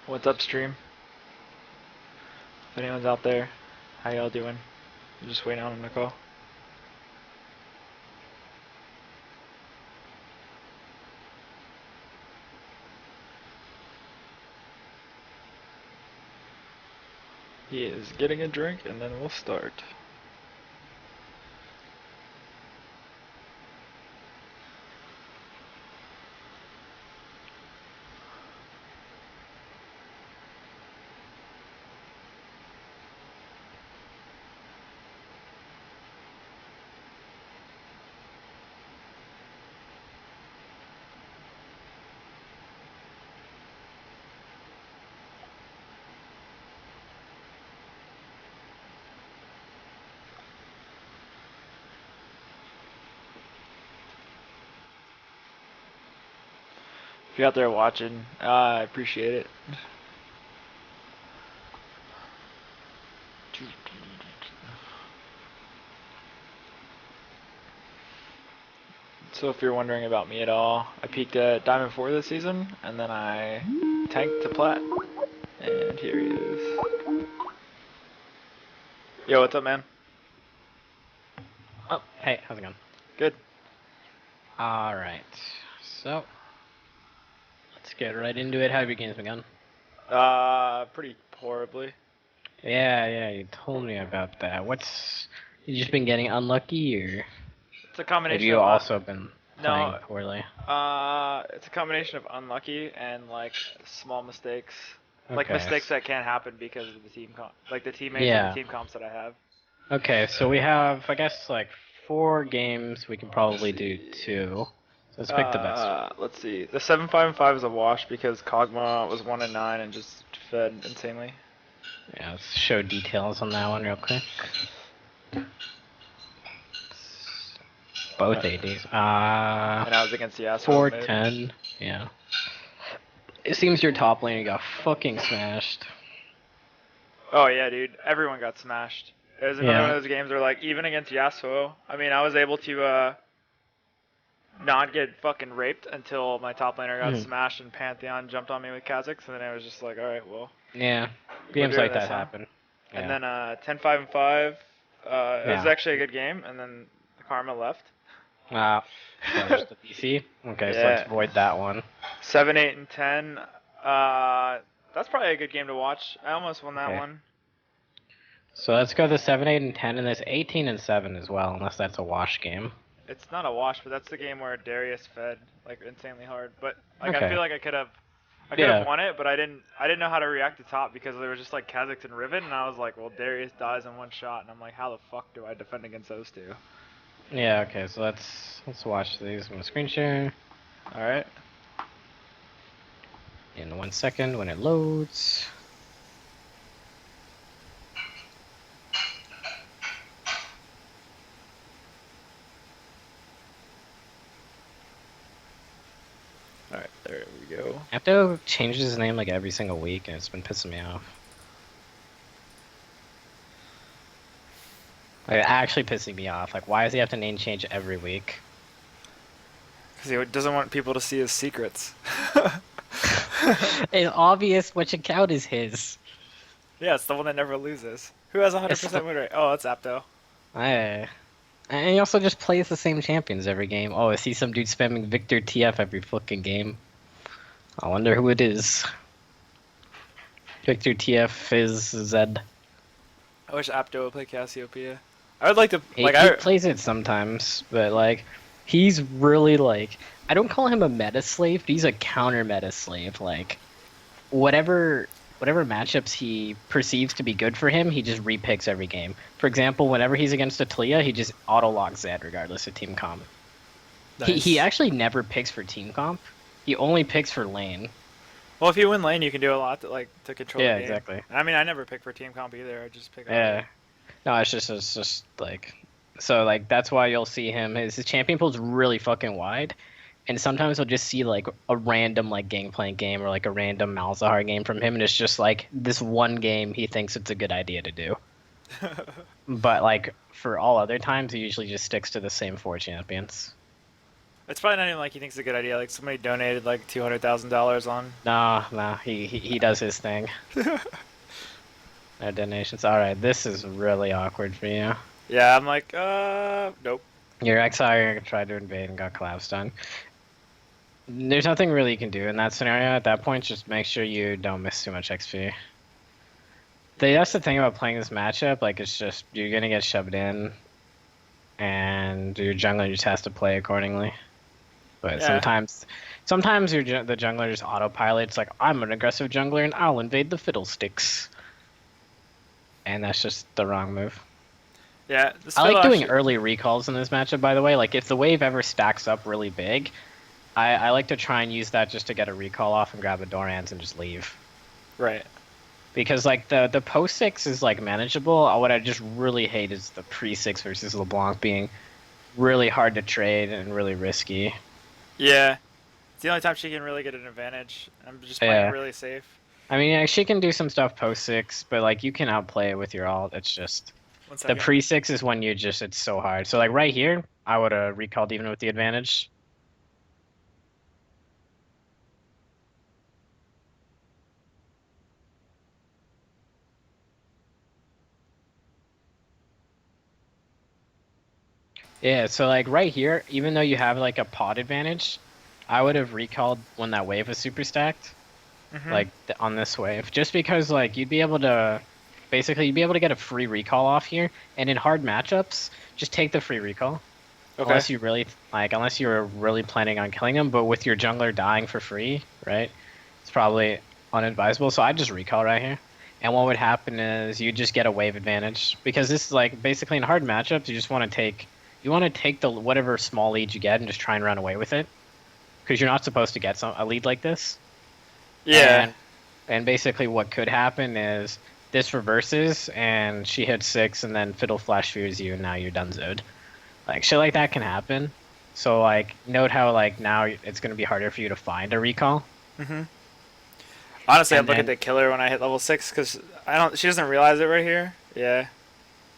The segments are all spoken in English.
What's up, stream? If anyone's out there, how y'all doing? I'm just waiting on him to call. He is getting a drink, and then we'll start. If you're out there watching, I appreciate it. So if you're wondering about me at all, I peaked at Diamond 4 this season, and then I tanked to Plat. And here he is. Yo, what's up, man? Oh, hey, how's it going? Good. Alright, so let's get right into it. How have your games been going? Pretty horribly. Yeah, you told me about that. You just been getting unlucky, or It's a have combination you of also been playing no, poorly? it's a combination of unlucky and like small mistakes, like Okay, mistakes that can't happen because of the like the teammates and the yeah. team comps that I have. Okay, so we have, I guess, like 4 games. We can probably do 2. So let's pick the best. Let's see. The 7-5-5 is a wash because Kog'Maw was 1-9 and just fed insanely. Yeah, let's show details on that one real quick. Both ADs. And I was against Yasuo. 410. Yeah. It seems your top laner got fucking smashed. Oh yeah, dude. Everyone got smashed. It was another one of those games where, like, even against Yasuo, I mean, I was able to not get fucking raped until my top laner got smashed and Pantheon jumped on me with Kha'Zix, and then I was just like, all right, well. Yeah, games like that happen. Yeah. And then 10-5-5. It was actually a good game, and then Karma left. Just the DC. Okay, Yeah. so let's avoid that one. 7-8-10. That's probably a good game to watch. I almost won that one. So let's go to 7, 8, and 10, and there's 18 and 7 as well, unless that's a wash game. It's not a wash, but that's the game where Darius fed like insanely hard. But like I feel like I could have won it, but I didn't know how to react to top because there was just like Kha'Zix and Riven, and I was like, well, Darius dies in one shot, and I'm like, how the fuck do I defend against those two? Yeah, okay, so let's watch these. I'm gonna screen share. Alright. In 1 second when it loads. Alright, there we go. Apto changes his name like every single week, and it's been pissing me off. Like, actually pissing me off. Like, why does he have to name change every week? Because he doesn't want people to see his secrets. It's obvious which account is his. Yeah, it's the one that never loses. Who has 100% win rate? Oh, it's Apto. And he also just plays the same champions every game. Oh, I see some dude spamming Victor TF every fucking game. I wonder who it is. Victor TF is Zed. I wish Apto would play Cassiopeia. I would like to. He plays it sometimes, but like, he's really like. I don't call him a meta slave, but he's a counter meta slave. Like, whatever matchups he perceives to be good for him, he just repicks every game. For example, whenever he's against a Talia, he just auto-locks Zed regardless of team comp. Nice. He actually never picks for team comp. He only picks for lane. Well, if you win lane, you can do a lot to control the game. Yeah, exactly. I mean, I never pick for team comp either. I just pick. Yeah. No, it's just like, so like that's why you'll see him. His champion pool's really fucking wide. And sometimes I'll just see like a random like Gangplank game or like a random Malzahar game from him, and it's just like this one game he thinks it's a good idea to do. But like for all other times, he usually just sticks to the same 4 champions. It's probably not even like he thinks it's a good idea. Like somebody donated like $200,000 on. No, he does his thing. No donations. All right, this is really awkward for you. Yeah, I'm like, nope. Your XR tried to invade and got collapsed on. There's nothing really you can do in that scenario. At that point, just make sure you don't miss too much XP. That's the thing about playing this matchup. Like, it's just you're gonna get shoved in, and your jungler just has to play accordingly. But Yeah. sometimes the jungler just autopilots. Like, I'm an aggressive jungler and I'll invade the fiddlesticks, and that's just the wrong move. Yeah. I like doing early recalls in this matchup. By the way, like if the wave ever stacks up really big, I like to try and use that just to get a recall off and grab a Dorans and just leave. Right. Because like the post 6 is like manageable. What I just really hate is the pre 6 versus LeBlanc being really hard to trade and really risky. Yeah. It's the only time she can really get an advantage. I'm just playing really safe. I mean, yeah, she can do some stuff post 6, but like you can outplay it with your ult. It's just the pre 6 is when it's so hard. So like right here, I would have recalled even with the advantage. Yeah, so like right here, even though you have like a pod advantage, I would have recalled when that wave was super stacked, like on this wave, just because like you'd be able to get a free recall off here, and in hard matchups, just take the free recall. Okay. Unless you were really planning on killing him, but with your jungler dying for free, right? It's probably unadvisable. So I just recall right here. And what would happen is you just get a wave advantage because this is like basically in hard matchups, you just want to take the whatever small lead you get and just try and run away with it because you're not supposed to get a lead like this. Yeah. And basically what could happen is this reverses and she hits 6 and then Fiddle Flash fears you and now you're donezoed. Like shit like that can happen. So like note how like now it's gonna be harder for you to find a recall. Honestly, I'd look at the killer when I hit level 6 because she doesn't realize it right here. Yeah.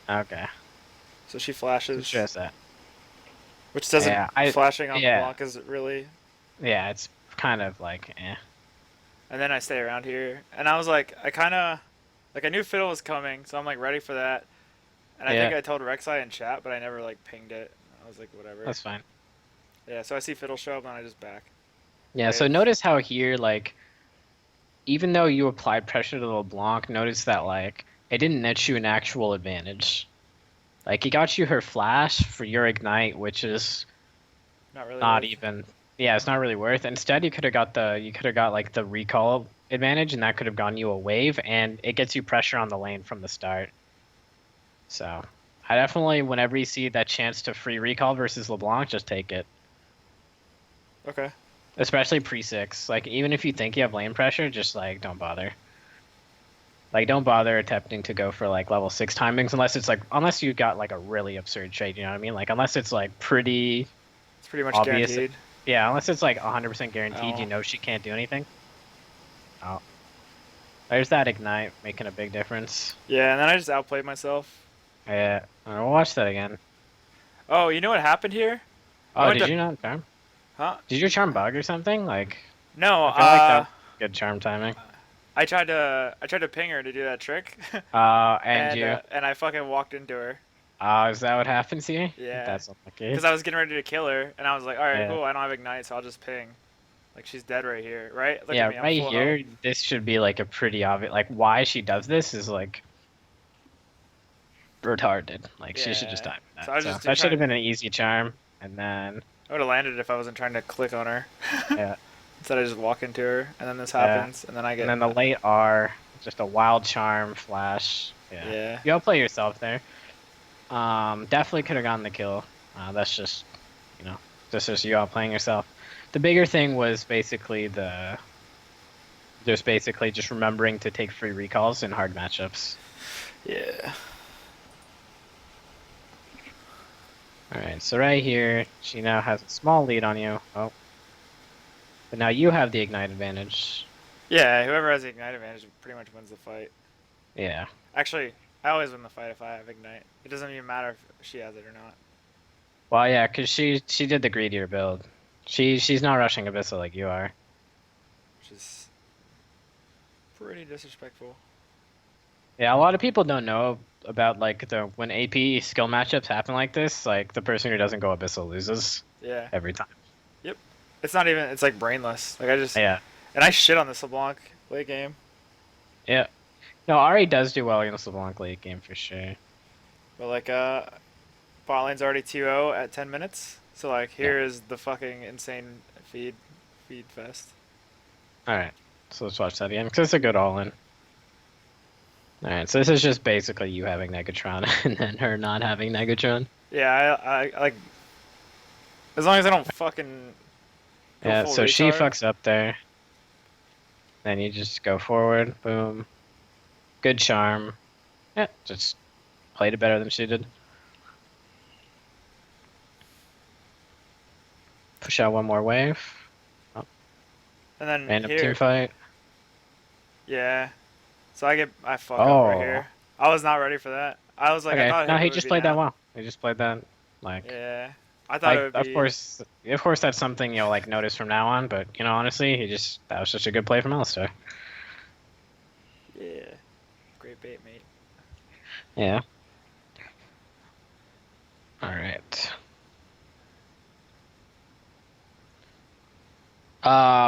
Okay. So she flashes. Just that. Which doesn't flashing on the block is really. Yeah, it's kind of like eh. And then I stay around here, and I was like, I knew Fiddle was coming, so I'm like ready for that. And I think I told Rek'Sai in chat, but I never like pinged it. I was like, whatever. That's fine. Yeah, so I see Fiddle show up, and I just back. Yeah, so notice how here, like, even though you applied pressure to LeBlanc, notice that like it didn't net you an actual advantage. Like he got you her flash for your ignite, which is not even. Yeah, it's not really worth. Instead, you could have got like the recall advantage, and that could have gotten you a wave, and it gets you pressure on the lane from the start. So, I definitely, whenever you see that chance to free recall versus LeBlanc, just take it. Okay. Especially pre-6. Like, even if you think you have lane pressure, just, like, don't bother. Like, don't bother attempting to go for, like, level 6 timings unless you got, like, a really absurd trade, you know what I mean? Like, unless it's, like, pretty... It's pretty much obvious. Guaranteed. Yeah, unless it's, like, 100% guaranteed, you know she can't do anything. Oh. There's that ignite making a big difference. Yeah, and then I just outplayed myself. Yeah, we'll watch that again. Oh, you know what happened here? Oh, did you not charm? Huh? Did your charm bug or something? Like, no. I feel like that's good charm timing. I tried to ping her to do that trick. and I fucking walked into her. Oh, is that what happens here? Yeah. That's unlucky. Because I was getting ready to kill her, and I was like, all right, cool. I don't have ignite, so I'll just ping. Like she's dead right here, right? Look at me, right here. This should be like a pretty obvious. Like why she does this is like retarded. Like she should just die. So that should have been an easy charm, and then I would have landed if I wasn't trying to click on her. Yeah. Instead, I just walk into her, and then this happens, and then I get. And then the late R, just a wild charm flash. Yeah. You outplay yourself there. Definitely could have gotten the kill. That's just, that's just you outplaying yourself. The bigger thing was basically just remembering to take free recalls in hard matchups. Yeah. Alright, so right here, she now has a small lead on you. Oh. But now you have the ignite advantage. Yeah, whoever has the ignite advantage pretty much wins the fight. Yeah. Actually, I always win the fight if I have ignite. It doesn't even matter if she has it or not. Well, yeah, because she did the greedier build. She's not rushing Abyssal like you are. Which is pretty disrespectful. Yeah, a lot of people don't know about like the when AP skill matchups happen like this, like the person who doesn't go Abyssal loses Yeah. every time. Yep. It's not even. It's like brainless. Like I just Yeah. and I shit on this LeBlanc late game. Yeah. No, Ari does do well against the LeBlanc late game for sure. But like bot lane's already 2-0 at 10 minutes. So like Yeah. here is the fucking insane feed fest. Alright. So let's watch that again, because it's a good all-in. Alright, so this is just basically you having Negatron and then her not having Negatron. Yeah, I like as long as I don't fucking go Yeah, full so she retard. fucks up there. Then you just go forward, boom. Good charm. Yeah, just played it better than she did. Push out one more wave. Oh, And then random team here, fight. yeah. So I fuck up right Oh, here. I was not ready for that. I was like I okay. thought No, it he would just be played that down. well. He just played that like Yeah. I thought it like would be of course that's something you'll like notice from now on. But you know, honestly, that was such a good play from Alistair. yeah. Great bait, mate. Yeah. All right.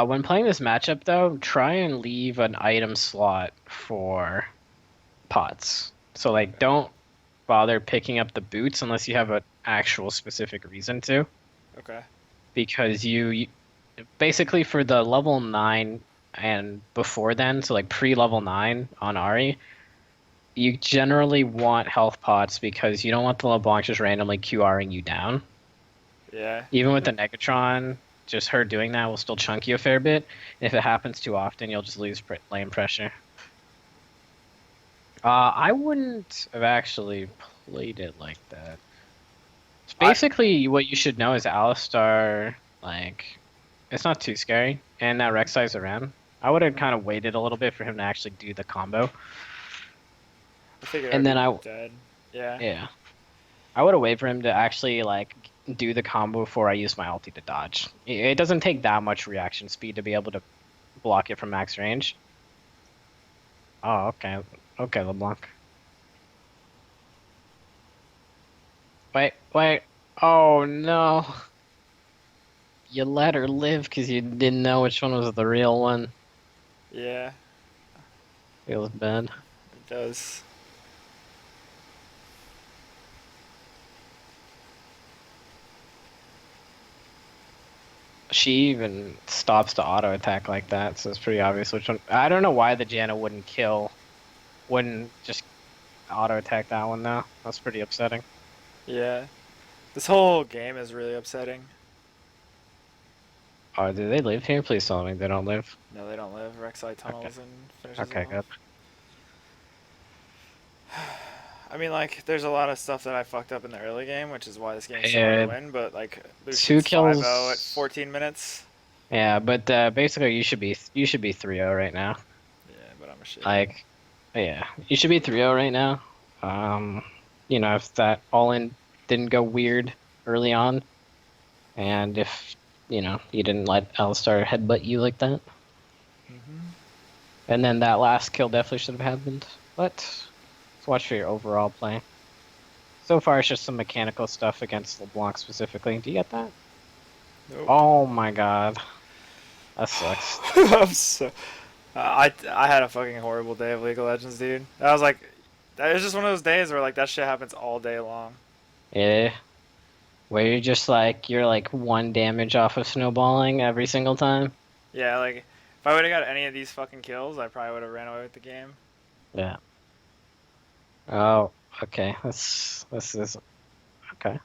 When playing this matchup though, try and leave an item slot for pots. So like, don't bother picking up the boots unless you have an actual specific reason to, Okay. because you basically for the level 9 and before then, so like pre-level 9 on Ari, you generally want health pots because you don't want the LeBlanc just randomly QRing you down. Yeah. Even with the Negatron, just her doing that will still chunk you a fair bit. And if it happens too often, you'll just lose lane pressure. I wouldn't have actually played it like that. It's I basically what you should know is Alistar, like, it's not too scary, and that Rek'Sai's around. I would have mhm. kind of waited a little bit for him to actually do the combo, I figured I'd and then be dead. Yeah. yeah, I would have waited for him to actually like do the combo before I use my ulti to dodge. It doesn't take that much reaction speed to be able to block it from max range. Oh, okay, okay, LeBlanc. Wait, wait. Oh no. You let her live because you didn't know which one was the real one. Yeah. Feels bad. It does. She even stops to auto attack like that, so it's pretty obvious which one. I don't know why the Janna wouldn't just auto attack that one though. That's pretty upsetting. Yeah. This whole game is really upsetting. Oh, do they live here? Please tell me they don't live. No, they don't live. Rek'Sai Okay. tunnels and finishes them Okay, off. good. I mean, like, there's a lot of stuff that I fucked up in the early game, which is why this game's so hard to Uh, win, but, like, two Lucian's 5-0 at kills. 14 minutes. Yeah, but basically you should be 3-0 right now. Yeah, but I'm a shithead. Like, yeah, you should be 3-0 right now. Um, if that all in didn't go weird early on, and if you didn't let Alistar headbutt you like that, Hmm. and then that last kill definitely should have happened. But let's watch for your overall play. So far, it's just some mechanical stuff against LeBlanc specifically. Do you get that? Nope. Oh my god, that sucks. I'm so. I had a fucking horrible day of League of Legends, dude. I was like, that was just one of those days where like that shit happens all day long. Yeah, where you're like one damage off of snowballing every single time. Yeah, like if I would have got any of these fucking kills, I probably would have ran away with the game. Yeah. Oh, okay. This is okay.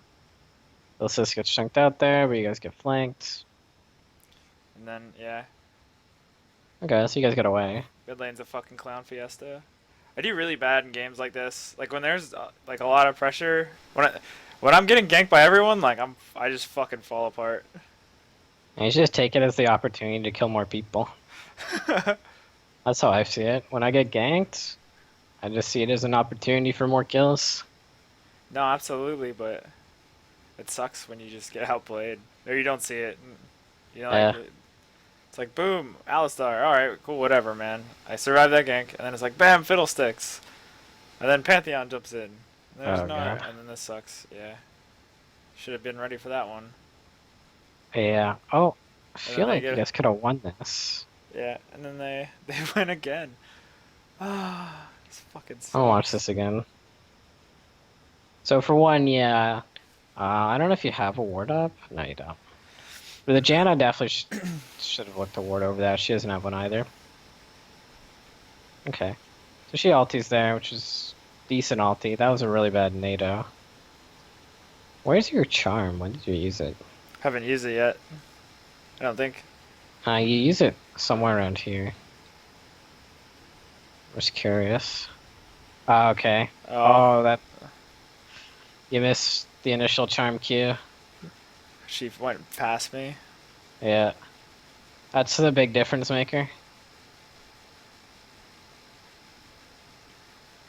Ilsis gets chunked out there, but you guys get flanked. And then yeah, Okay, so you guys get away. mid lane's a fucking clown fiesta. I do really bad in games like this. Like when there's like a lot of pressure, when I'm getting ganked by everyone, like I just fucking fall apart. And you should just take it as the opportunity to kill more people. That's how I see it. When I get ganked, I just see it as an opportunity for more kills. No, absolutely, but it sucks when you just get outplayed or you don't see it. You know, like it's like boom, Alistar. All right, cool, whatever, man. I survived that gank, and then it's like bam, Fiddlesticks, and then Pantheon jumps in. There's Oh no, god. and then this sucks. Yeah, should have been ready for that one. Yeah. Oh, I And then feel they like you get, guys could have won this. yeah, and then they win again. Ah, this fucking I'll watch sucks. this again. So for one, yeah. I don't know if you have a ward up. No, you don't. But the Janna definitely should have looked a ward over that. She doesn't have one either. Okay. So she ulties there, which is decent ulti. That was a really bad NATO. Where's your charm? When did you use it? Haven't used it yet. I don't think. You use it somewhere around here. I was curious. Okay. Oh, Oh, that... You missed the initial charm Q. she went past me. Yeah. That's the big difference maker.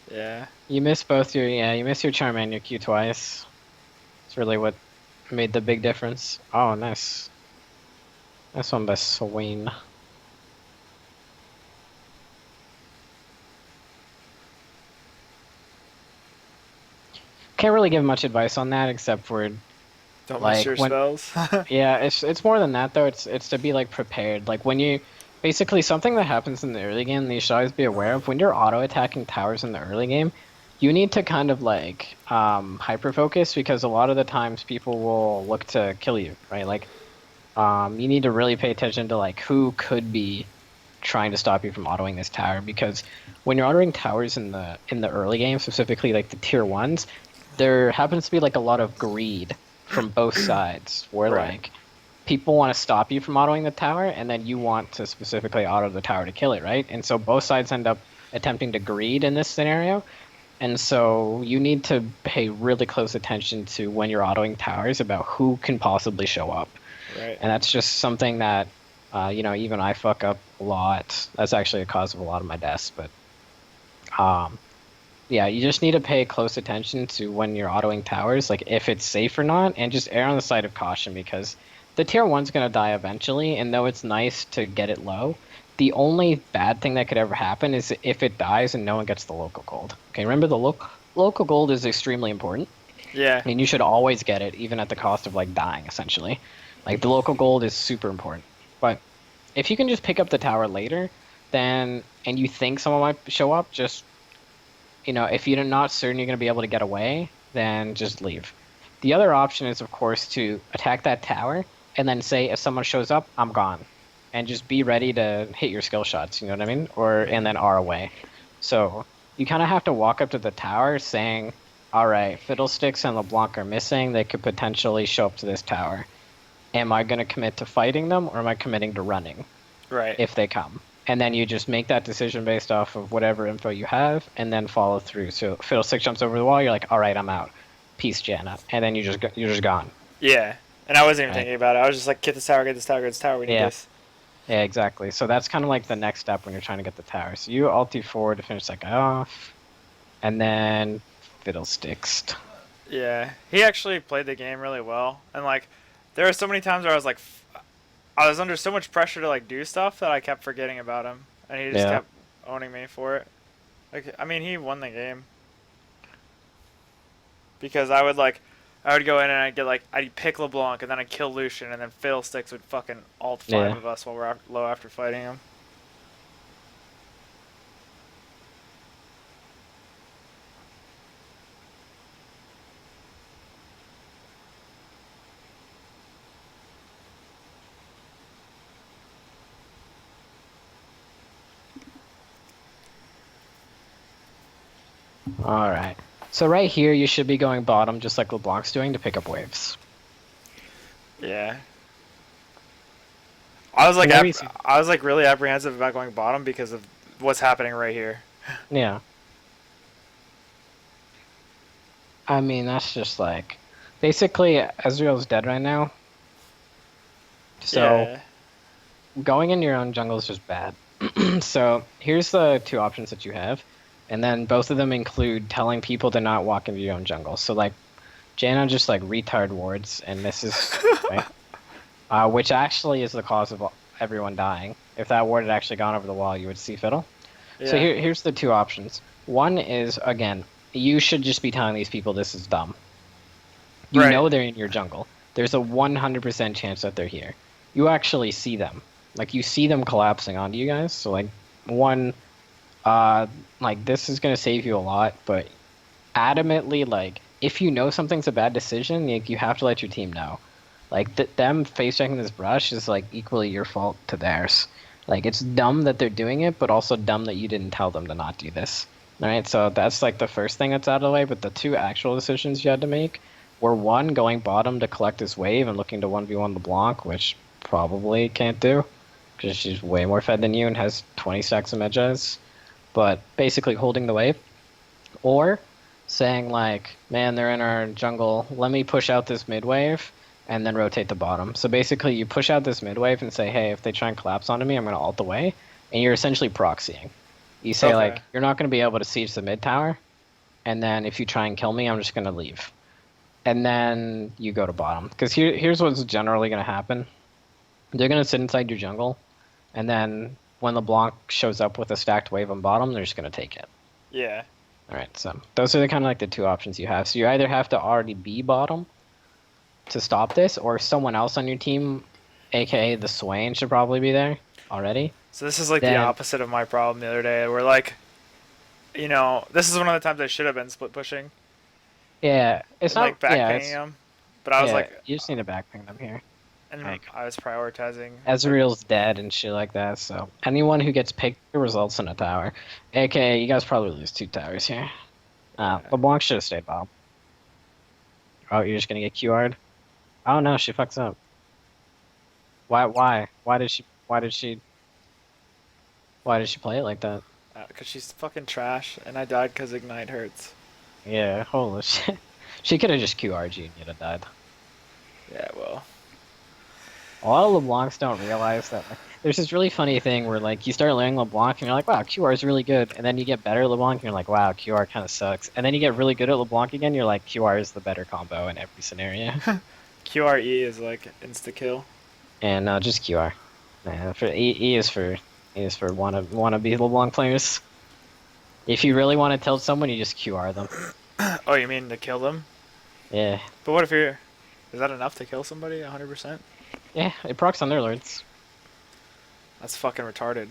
Yeah. You missed both your... Yeah, you missed your charm and your Q twice. It's really what made the big difference. Oh, nice. Nice one by Swain. Can't really give much advice on that except for Don't like miss your when spells. yeah, it's more than that though. It's to be like prepared. Like when you basically something that happens in the early game that you should always be aware of when you're auto attacking towers in the early game, you need to kind of like hyper focus because a lot of the times people will look to kill you, right? Like you need to really pay attention to like who could be trying to stop you from autoing this tower because when you're autoing towers in the early game, specifically like the tier ones, there happens to be like a lot of greed from both sides where Right. like people want to stop you from autoing the tower and then you want to specifically auto the tower to kill it, right? And so both sides end up attempting to greed in this scenario. And so you need to pay really close attention to when you're autoing towers about who can possibly show up. Right. And that's just something that even I fuck up a lot. That's actually a cause of a lot of my deaths, but yeah, you just need to pay close attention to when you're autoing towers, like if it's safe or not, and just err on the side of caution because the tier 1's going to die eventually, and though it's nice to get it low, the only bad thing that could ever happen is if it dies and no one gets the local gold. Okay, remember the local gold is extremely important. Yeah. And you should always get it, even at the cost of like dying, essentially. Like the local gold is super important. But if you can just pick up the tower later, then and you think someone might show up, just if you're not certain you're going to be able to get away, then just leave. The other option is, of course, to attack that tower and then say, if someone shows up, I'm gone. And just be ready to hit your skill shots, you know what I mean? And then R away. So you kind of have to walk up to the tower saying, all right, Fiddlesticks and LeBlanc are missing. They could potentially show up to this tower. Am I going to commit to fighting them or am I committing to running? Right. If they come. And then you just make that decision based off of whatever info you have, and then follow through. So Fiddlestick jumps over the wall, you're like, all right, I'm out. Peace, Janna. And then you're just gone. Yeah. And I wasn't even Right. thinking about it. I was just like, get this tower, get this tower, get this tower. We need this. Yeah, exactly. So that's kind of like the next step when you're trying to get the tower. So you ulti forward to finish that guy off, and then Fiddlesticks. Yeah. He actually played the game really well. And like, there were so many times where I was like, I was under so much pressure to like do stuff that I kept forgetting about him, and he just kept owning me for it. Like, I mean, he won the game because I would go in and I'd pick LeBlanc and then I'd kill Lucian and then Fiddlesticks would fucking ult 5 of us while we're low after fighting him. Alright. So right here, you should be going bottom just like LeBlanc's doing to pick up waves. Yeah. I was like really apprehensive about going bottom because of what's happening right here. Yeah. I mean, that's just like... Basically, Ezreal's dead right now. So, going in your own jungle is just bad. So, here's the two options that you have. And then both of them include telling people to not walk into your own jungle. So, like, Janna just, like, retard wards and misses, right? which actually is the cause of everyone dying. If that ward had actually gone over the wall, you would see Fiddle. So Yeah. here's the two options. One is, again, you should just be telling these people this is dumb. You Right. know they're in your jungle. There's a 100% chance that they're here. You actually see them. Like, you see them collapsing onto you guys. So, like, one, uh, like, this is gonna save you a lot, but adamantly, like, if you know something's a bad decision, like, you have to let your team know. Like, them face checking this brush is, like, equally your fault to theirs. Like, it's dumb that they're doing it, but also dumb that you didn't tell them to not do this. All right, so that's, like, the first thing that's out of the way, but the two actual decisions you had to make were, one, going bottom to collect this wave and looking to 1v1 LeBlanc, which probably can't do, because she's way more fed than you and has 20 stacks of medges, but basically holding the wave. Or saying like, man, they're in our jungle. Let me push out this mid wave and then rotate the bottom. So basically, you push out this mid wave and say, hey, if they try and collapse onto me, I'm going to ult away. And you're essentially proxying. You say Okay. like, you're not going to be able to siege the mid tower. And then if you try and kill me, I'm just going to leave. And then you go to bottom. Because here's what's generally going to happen. They're going to sit inside your jungle. And then when LeBlanc shows up with a stacked wave on bottom, they're just going to take it. Yeah. All right, so those are the kind of like the two options you have. So you either have to already be bottom to stop this, or someone else on your team, aka the Swain, should probably be there already. So this is like the Then opposite of my problem the other day. Where like, this is one of the times I should have been split pushing yeah, it's and like not. back Yeah, pinging it's them, but I was yeah. like, You just need to backping them here. and Like I was prioritizing like, Ezreal's dead and shit like that. So anyone who gets picked results in a tower, aka you guys probably lose two towers here. yeah. LeBlanc should have stayed bottom. Oh, you're just gonna get QR'd? Oh no, she fucks up. Why? Why? Why did she? Why did she? Why did she play it like that? Because she's fucking trash, and I died because Ignite hurts. Yeah, holy shit. She could have just QR'd you and you'd have died. Yeah, well. A lot of LeBlancs don't realize that. Like, there's this really funny thing where like you start learning LeBlanc and you're like, wow, QR is really good. And then you get better at LeBlanc and you're like, wow, QR kind of sucks. And then you get really good at LeBlanc again, you're like, QR is the better combo in every scenario. QRE is like insta kill. And just QR. For E is for wanna be LeBlanc players. If you really want to tilt someone, you just QR them. Oh, you mean to kill them? Yeah. But what if you're. Is that enough to kill somebody 100%? Yeah, it procs on their lords. That's fucking retarded.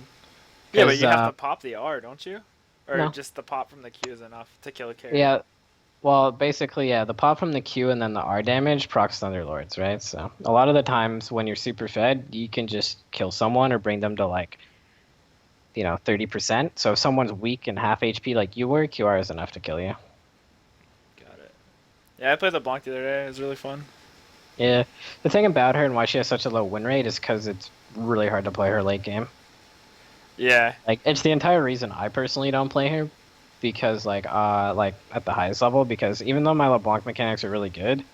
Yeah, but 'Cause you have to pop the R, don't you? Or no. just the pop from the Q is enough to kill a carry? Yeah, well, basically, yeah, the pop from the Q and then the R damage procs Thunderlords, right? So a lot of the times when you're super fed, you can just kill someone or bring them to like, 30%. So if someone's weak and half HP like you were, QR is enough to kill you. Got it. Yeah, I played the Blanc the other day. It was really fun. Yeah, the thing about her and why she has such a low win rate is because it's really hard to play her late game. Yeah. Like it's the entire reason I personally don't play her, because like at the highest level, because even though my LeBlanc mechanics are really good,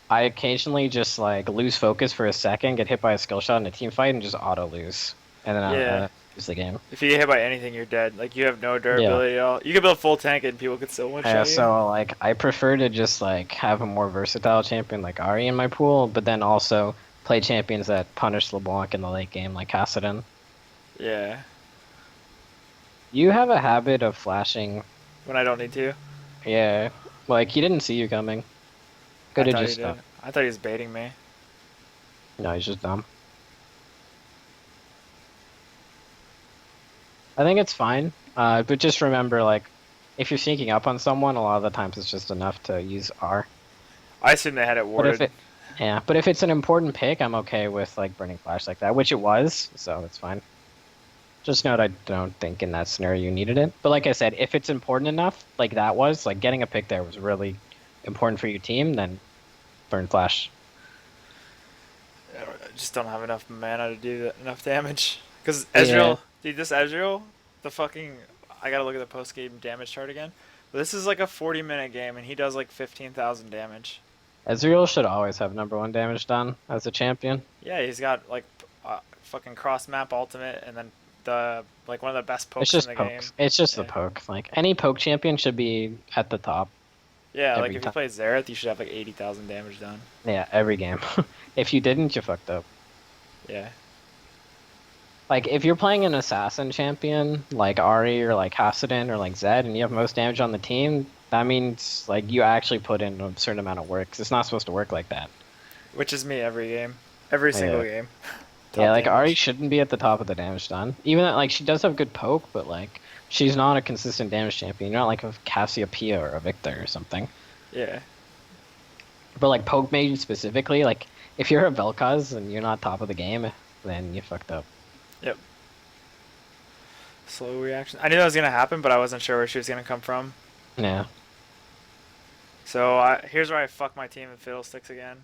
I occasionally just like lose focus for a second, get hit by a skill shot in a team fight, and just auto lose, and then Yeah. I lose the game. If you get hit by anything, you're dead. Like, you have no Yeah. durability at all. You can build full tank and people could still one Yeah, shot you. so like I prefer to just like have a more versatile champion like Ari in my pool, but then also play champions that punish LeBlanc in the late game like Kassadin. Yeah. You have a habit of flashing. When I don't need to. Yeah, like he didn't see you coming. I Could have thought he just did. I thought he was baiting me. no, he's just dumb. I think it's fine. But just remember, like, if you're sneaking up on someone, a lot of the times it's just enough to use R. I assume they had it But warded. but if it's an important pick, I'm okay with like burning flash like that, which it was, so it's fine. Just note I don't think in that scenario you needed it. But like I said, if it's important enough, like that was, like getting a pick there was really important for your team, then burn flash. I just don't have enough mana to do enough damage. Because Yeah. Ezreal, dude, this Ezreal, the fucking. I gotta look at the post game damage chart again. But this is like a 40-minute game, and he does like 15,000 damage. Ezreal should always have #1 damage done as a champion. Yeah, he's got like fucking cross map ultimate, and then the like one of the best It's pokes in just the game. pokes. It's just the Yeah. poke. Like any poke champion should be at the top Yeah, like every if you time. play Xerath, you should have like 80,000 damage done. Yeah, every game. If you didn't, you fucked up. Yeah. Like, if you're playing an assassin champion, like Ari or like Kassadin or like Zed, and you have most damage on the team, that means, like, you actually put in a certain amount of work, 'cause it's not supposed to work like that. Which is me every game. Every single Yeah. game. Yeah, Top like, Ari damage. shouldn't be at the top of the damage done. Even, like, she does have good poke, but, like, she's not a consistent damage champion. You're not like a Cassiopeia or a Victor or something. Yeah. But, like, poke mage specifically, like, if you're a Vel'Koz and you're not top of the game, then you fucked up. Yep. Slow reaction. I knew that was gonna happen, but I wasn't sure where she was gonna come from. Yeah. So here's where I fuck my team in fiddlesticks again.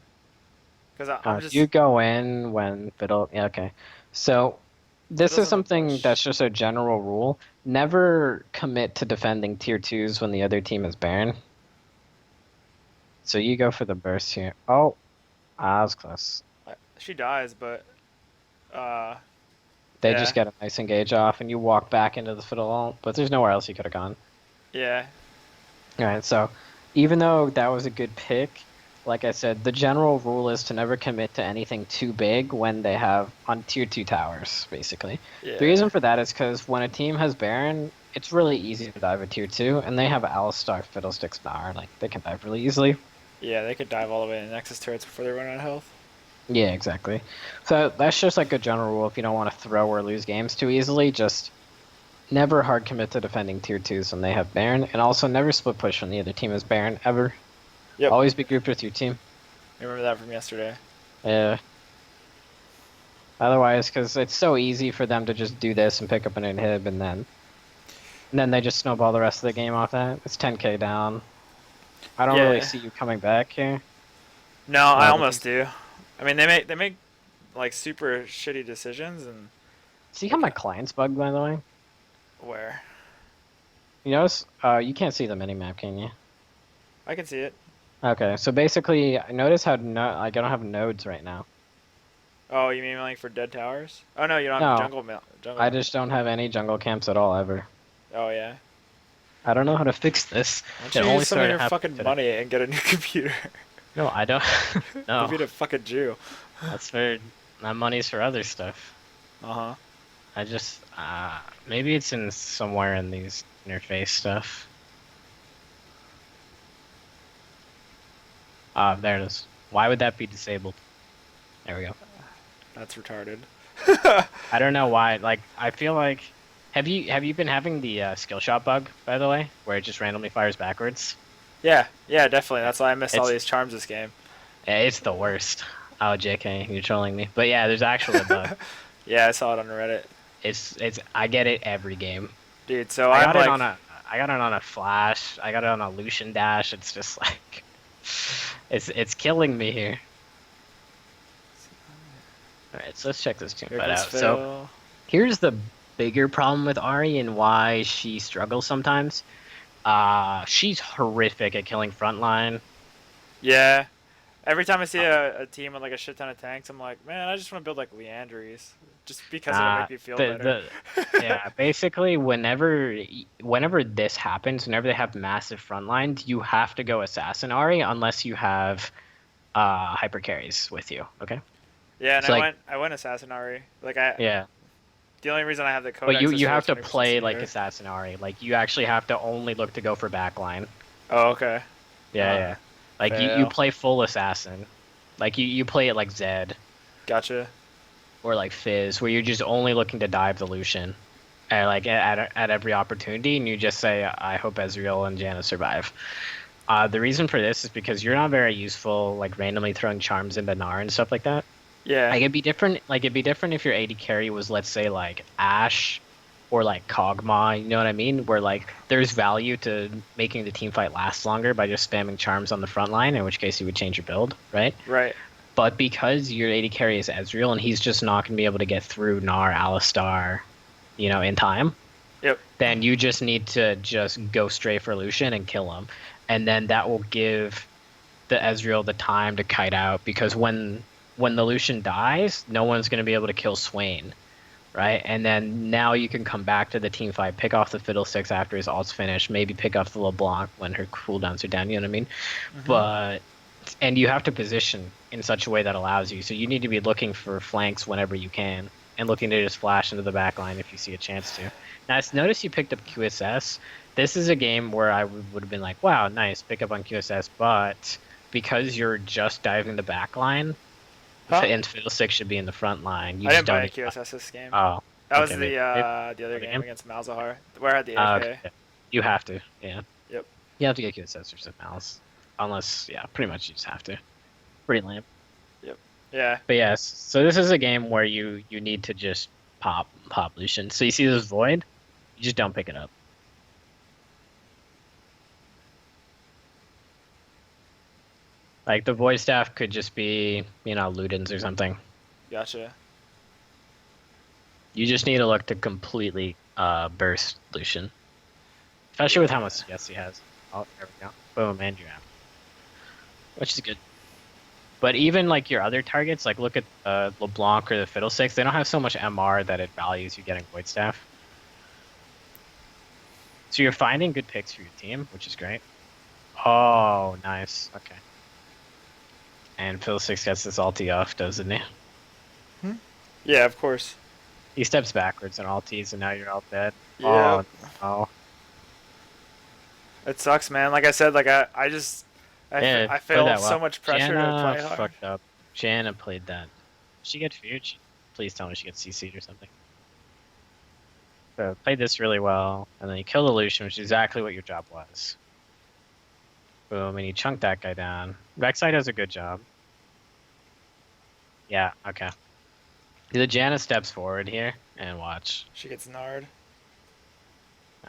Cause I'm You just go in when Fiddle. Yeah, okay. So this fiddles is in the something bush. that's just a general rule. Never commit to defending tier twos when the other team is Baron. So you go for the burst here. Oh, that was close. She dies, but uh, They just yeah, get a nice engage off, and you walk back into the Fiddle ult, but there's nowhere else you could have gone. yeah, Alright, so even though that was a good pick, like I said, the general rule is to never commit to anything too big when they have on tier 2 towers, basically. The yeah, reason for that is because when a team has Baron, it's really easy to dive a tier 2, and they have Alistar, Fiddlesticks, Gnar, like, they can dive really easily. yeah. They could dive all the way to Nexus turrets before they run out of health. Yeah, exactly. So that's just like a general rule if you don't want to throw or lose games too easily, just never hard commit to defending tier 2s when they have Baron, and also never split push when the other team is Baron, ever. Yep, Always be grouped with your team. I remember that from yesterday. Yeah. Otherwise, because it's so easy for them to just do this and pick up an inhib, and then they just snowball the rest of the game off that. It's 10k down. I don't really Yeah. see you coming back here. No, I But almost do. I mean, they make like super shitty decisions and see how like my client's bugged, by the way? where You notice? You can't see the minimap, can you? I can see it. Okay, so basically, notice how like I don't have nodes right now. Oh, you mean like for dead towers? Oh no, you don't have No, jungle. I just don't have any jungle camps at all ever. Oh yeah. I don't know how to fix this. Why don't It you only use some of started your happening fucking today. money and get a new computer? No, I don't. No, Computer fucking Jew. that's for my money's for other stuff. Uh huh. I just maybe it's in somewhere in these interface stuff. There it is. Why would that be disabled? There we go. That's retarded. I don't know why. Like, I feel like have you been having the skill shot bug, by the way, where it just randomly fires backwards? Yeah, yeah, definitely. That's why I missed all It's these charms this game. it's the worst. Oh, JK, you're trolling me. But yeah, there's actually a bug. Yeah, I saw it on Reddit, It's I get it every game. dude. So I I'm got it like, on a I got it on a flash. I got it on a Lucian dash. It's just like it's killing me here. All right, so let's check this team here fight comes out. So Phil. here's the bigger problem with Ari and why she struggles sometimes. She's horrific at killing frontline. Yeah. Every time I see a team with like a shit ton of tanks, I'm like, man, I just want to build like Leandries, just because it'll make me feel better. Yeah, basically whenever this happens, whenever they have massive front lines, you have to go assassin Ari unless you have hyper carries with you. Okay. Yeah, and So like I went assassin Ari. yeah, The only reason I have the but codex is you for have to 20% play like CR. assassin Ari. Like you actually have to only look to go for backline. Oh, okay. Yeah, Uh, yeah. Like you fail. play full assassin. Like you play it like Zed Gotcha. or like Fizz, where you're just only looking to dive the Lucian. Like at every opportunity, and you just say, "I hope Ezreal and Janna survive." The reason for this is because you're not very useful, like randomly throwing charms into Gnar and stuff like that. Yeah. Like it'd be different. Like it'd be different if your AD carry was, let's say, like Ashe or like Kog'Maw. You know what I mean? Where like there's value to making the team fight last longer by just spamming charms on the front line. In which case you would change your build, right? Right. But because your AD carry is Ezreal and he's just not gonna be able to get through Gnar, Alistar, in time, Yep. then you just need to just go straight for Lucian and kill him. And then that will give the Ezreal the time to kite out, because when the Lucian dies, no one's going to be able to kill Swain, right? And then now you can come back to the team fight, pick off the Fiddlesticks after his ult's finished, maybe pick off the LeBlanc when her cooldowns are down, you know what I mean? Mm-hmm. But and you have to position in such a way that allows you. So you need to be looking for flanks whenever you can, and looking to just flash into the back line if you see a chance to. Now, notice you picked up QSS. This is a game where I would have been like, wow, nice, pick up on QSS, but because you're just diving the back line, Huh? and Fiddlesticks should be in the front line, you I just didn't buy don't a need. QSS this game. Oh, That was okay, maybe the other another game game. against Malzahar, where I had the Okay, AFK. you have to, yeah. Yep. You have to get QSS or something else, unless, yeah, pretty much you just have to. Pretty lame. Yep. Yeah. But yes, so this is a game where you need to just pop Lucian. So you see this void, you just don't pick it up. Like the void staff could just be, Ludens or something. Gotcha. You just need to look to completely burst Lucian. Especially with how much CS he has. Oh, there we go. Boom, and you're out. Which is good. But even like your other targets, like look at LeBlanc or the Fiddlesticks, they don't have so much MR that it values you getting Void Staff. So you're finding good picks for your team, which is great. Oh, nice. Okay. And Fiddlesticks gets this ulti off, doesn't he? Yeah, of course. He steps backwards and ultis, and now you're all dead. Yeah. Oh. It sucks, man. Like I said, like I failed so much pressure to play hard. Fucked up. Jana played that. She get feared? Please tell me she gets CC'd or something. So played this really well, and then you kill the Lucian, which is exactly what your job was. Boom, and you chunk that guy down. Rek'Sai does a good job. Yeah, okay. The Janna steps forward here, and watch. She gets nard.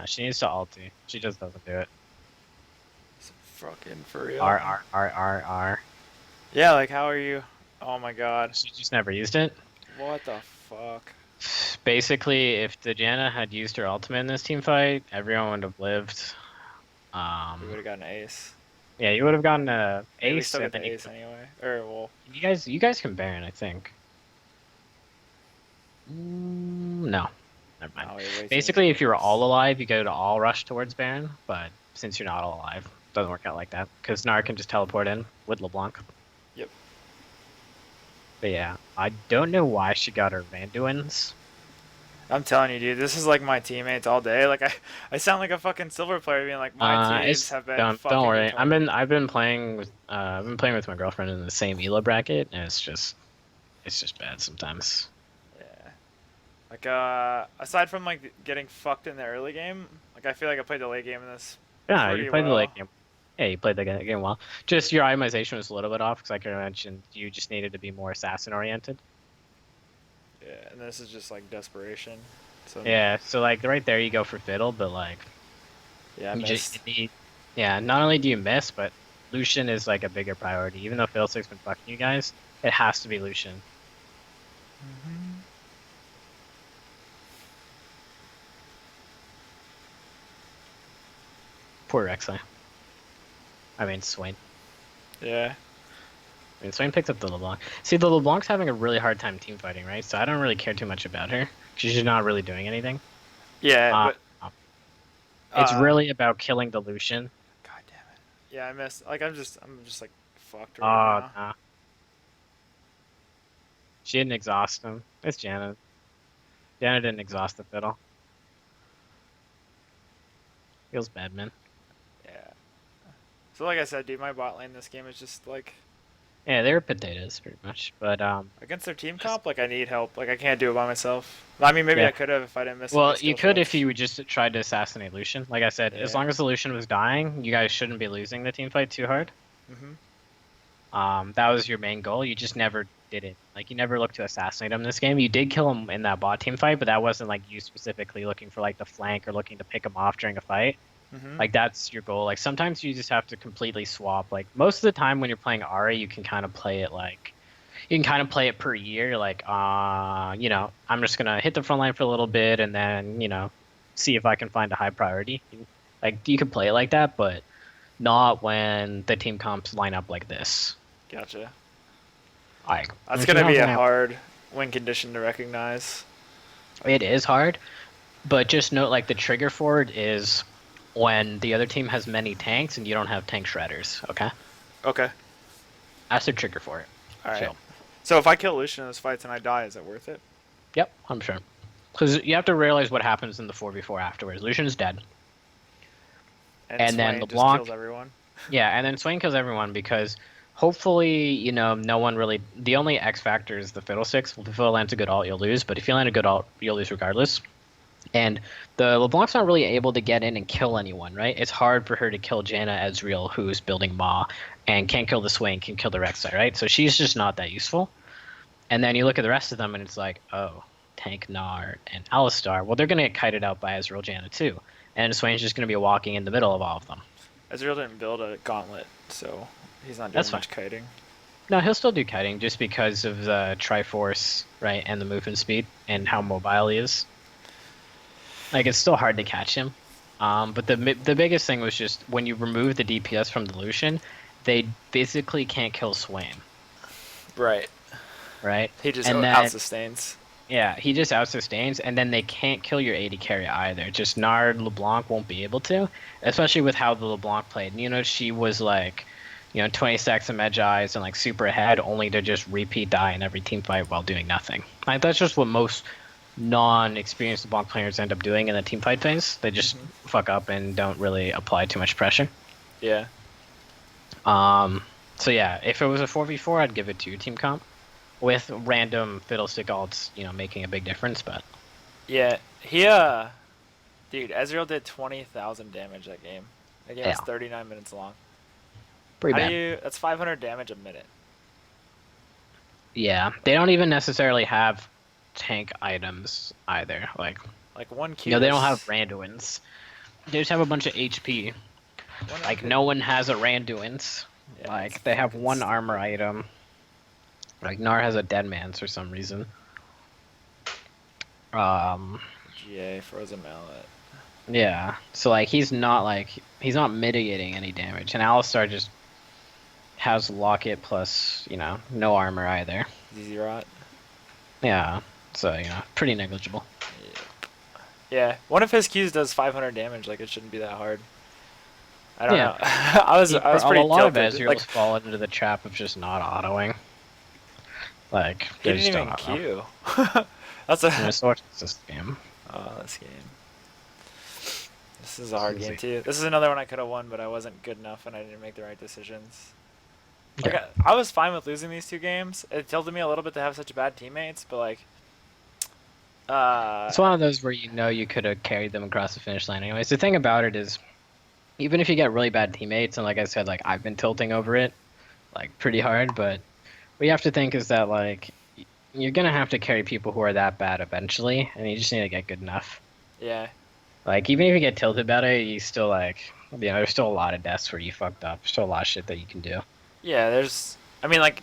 She needs to ulti. She just doesn't do it. Fucking for real. R. Yeah, like how are you? Oh my god. She just never used it. What the fuck? Basically, if the Janna had used her ultimate in this team fight, everyone would have lived. You would have gotten an ace. Yeah, you would have gotten a ace. We still get the ace anyway. Or well, you guys can Baron, I think. No, never mind. Oh, Basically, if you were all alive, you go to all rush towards Baron. But since you're not all alive, it doesn't work out like that because Nara can just teleport in with LeBlanc. Yep. But yeah, I don't know why she got her Randuins. I'm telling you, dude, this is like my teammates all day. Like I sound like a fucking silver player being like my teams have been. Don't worry, I've been playing with my girlfriend in the same Elo bracket, and it's just bad sometimes. Yeah. Like aside from like getting fucked in the early game, like I feel like I played the late game in this. Yeah, you played the late game. Yeah, you played the game well. Just your itemization was a little bit off because, like I mentioned, you just needed to be more assassin oriented. Yeah, and this is just like desperation. So yeah, so like right there you go for Fiddle, but like yeah, not only do you miss, but Lucian is like a bigger priority. Even though Fiddlestick's been fucking you guys, it has to be Lucian. Poor Rek'Sai. I mean Swain. Yeah. I mean, Swain picked up the LeBlanc. See, the LeBlanc's having a really hard time team fighting, right? So I don't really care too much about her. She's not really doing anything. Yeah, but it's really about killing the Lucian. God damn it. Yeah, I missed. Like I'm just like fucked right now. Nah. She didn't exhaust him. It's Janet. Janet didn't exhaust the Fiddle. Feels bad, man. Yeah. So like I said, dude, my bot lane this game is just like. Yeah, they're potatoes pretty much, but against their team comp, like I need help. Like I can't do it by myself. I mean, maybe I could have if I didn't miss. Well, you could if you just tried to assassinate Lucian. Like I said, as long as the Lucian was dying, you guys shouldn't be losing the team fight too hard. That was your main goal. You just never did it. Like you never looked to assassinate him in this game. You did kill him in that bot team fight, but that wasn't like you specifically looking for like the flank or looking to pick him off during a fight. Like that's your goal. Like sometimes you just have to completely swap. Like most of the time when you're playing Ari, you can kind of play it like you can kind of play it per year. Like I'm just gonna hit the front line for a little bit and then see if I can find a high priority. Like you can play it like that, but not when the team comps line up like this. Gotcha. That's gonna be a hard win condition to recognize. It is hard, but just note like the trigger for it is when the other team has many tanks and you don't have tank shredders, okay? Okay. That's the trigger for it. All right. So if I kill Lucian in those fights and I die, is it worth it? Yep, I'm sure. Because you have to realize what happens in the 4v4 afterwards. Lucian's dead. And then Swain just LeBlanc kills everyone. Yeah, and then Swain kills everyone because hopefully, no one really. The only X factor is the Fiddlesticks. If Fiddle lands a good ult, you'll lose, but if you land a good ult, you'll lose regardless. And the LeBlanc's not really able to get in and kill anyone, right? It's hard for her to kill Janna Ezreal, who's building Ma, and can't kill the Swain, can kill the Rek'Sai, right? So she's just not that useful. And then you look at the rest of them, and it's like, oh, Tank, Gnar, and Alistar. Well, they're going to get kited out by Ezreal Janna, too. And Swain's just going to be walking in the middle of all of them. Ezreal didn't build a gauntlet, so he's not doing much kiting. No, he'll still do kiting just because of the Triforce, right, and the movement speed and how mobile he is. Like, it's still hard to catch him. But the biggest thing was just when you remove the DPS from the Lucian, they physically can't kill Swain. Right. Right? He just out-sustains. Yeah, he just out-sustains, and then they can't kill your AD carry either. Just Nard, LeBlanc won't be able to, especially with how the LeBlanc played. She was like, 20 stacks of Medjais and like super ahead, only to just repeat die in every team fight while doing nothing. Like, that's just what most non-experienced LeBlanc players end up doing in the team fight phase. They just fuck up and don't really apply too much pressure. Yeah. So yeah, if it was a 4v4, I'd give it to team comp. With random Fiddlestick ults, making a big difference, but... Yeah, dude, Ezreal did 20,000 damage that game. That game was 39 minutes long. Pretty bad. That's 500 damage a minute. Yeah, they don't even necessarily have tank items either. Like one Q. They don't have Randuins. They just have a bunch of HP. No one has a Randuins. Yeah, they have one armor item. Gnar has a Dead Man's for some reason. GA, Frozen Mallet. Yeah, so he's not mitigating any damage, and Alistar just has Locket plus, no armor either. ZZ Rot. Yeah, so, pretty negligible. Yeah, one of his Qs does 500 damage, it shouldn't be that hard. I don't know. I was pretty tilted. A lot of Ezreal's fallen into the trap of just not autoing. He didn't even Q. That's a source this game. Oh, this game. This is a hard game too. This is another one I could have won, but I wasn't good enough and I didn't make the right decisions. I was fine with losing these two games. It tilted me a little bit to have such bad teammates, but it's one of those where you could have carried them across the finish line. Anyways, the thing about it is, even if you get really bad teammates, and like I said, I've been tilting over it, pretty hard, but what you have to think is that, you're going to have to carry people who are that bad eventually, and you just need to get good enough. Yeah. Even if you get tilted about it, you still, there's still a lot of deaths where you fucked up. There's still a lot of shit that you can do. Yeah,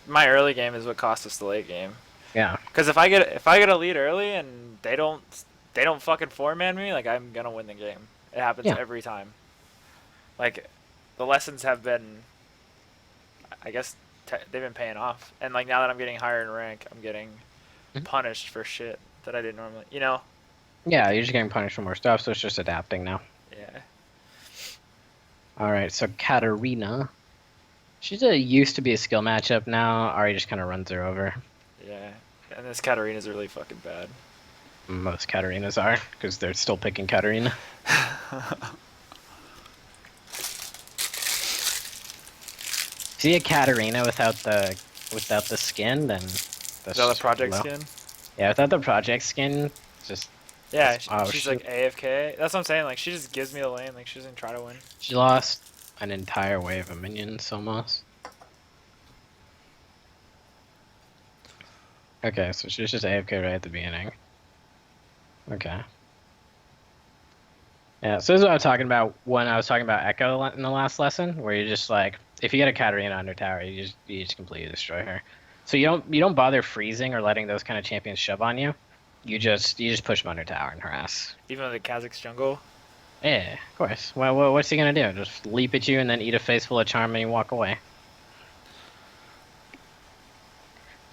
my early game is what cost us the late game. Yeah. Because if I get a lead early and they don't fucking 4-man me, I'm going to win the game. It happens every time. The lessons have been, I guess... they've been paying off, and now that I'm getting higher in rank, I'm getting punished for shit that I didn't normally, Yeah, you're just getting punished for more stuff, so it's just adapting now. Yeah. All right, so Katarina, she's used to be a skill matchup now. Ari just kind of runs her over. Yeah, and this Katarina's really fucking bad. Most Katarinas are, because they're still picking Katarina. See a Katarina without the skin, then that's without the project skin. Yeah, without the project skin, just she's AFK. That's what I'm saying. She just gives me the lane. She doesn't try to win. She lost an entire wave of minions almost. Okay, so she was just AFK right at the beginning. Okay. Yeah, so this is what I was talking about when I was talking about Echo in the last lesson, where you're just if you get a Katarina under tower, you just completely destroy her. So you don't bother freezing or letting those kind of champions shove on you. You just push them under tower and harass. Even with the Kazakh's jungle? Yeah, of course. Well, what's he gonna do? Just leap at you and then eat a face full of charm and you walk away.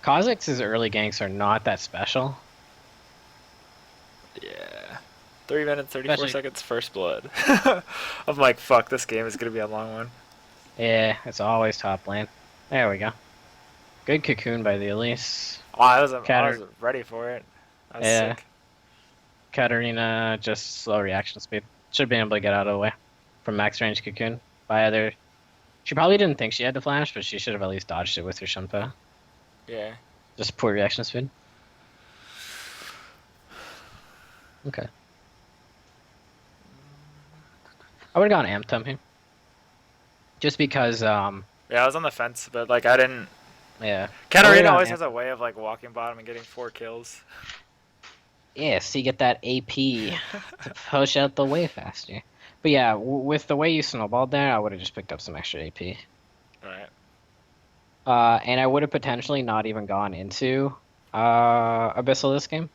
Kazakh's early ganks are not that special. Yeah. 3 minutes, 34 seconds, first blood. I'm fuck, this game is gonna be a long one. Yeah, it's always top lane. There we go. Good cocoon by the Elise. Oh, I was ready for it. I was Yeah. sick. Katarina, just slow reaction speed. Should be able to get out of the way from max range cocoon by either. She probably didn't think she had to flash, but she should have at least dodged it with her Shunpa. Yeah. Just poor reaction speed. Okay. I would have gone Amtum here. Just because, Yeah, I was on the fence, but like I didn't. yeah. I would have Katarina gone always has a Amtum. way of like walking bottom and getting 4 kills. Yeah, so you get that AP to push out the way faster. But yeah, with the way you snowballed there, I would have just picked up some extra AP. Alright. And I would have potentially not even gone into Abyssal this game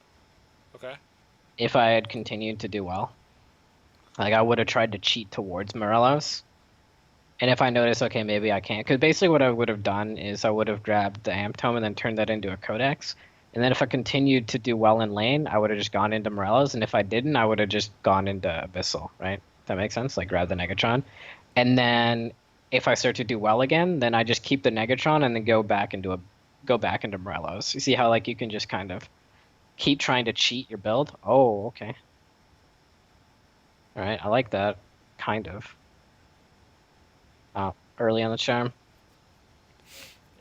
Okay. if I had continued to do well. Like I would have tried to cheat towards Morelos. And if I noticed, okay, maybe I can't. Because basically what I would have done is I would have grabbed the Amp Tome and then turned that into a Codex. And then if I continued to do well in lane, I would have just gone into Morelos. And if I didn't, I would have just gone into Abyssal, right? That makes sense? Like grab the Negatron. And then if I start to do well again, then I just keep the Negatron and then go back into Morelos. You see how like you can just kind of keep trying to cheat your build? Oh, okay. All right, I like that. Kind of. Early on the charm.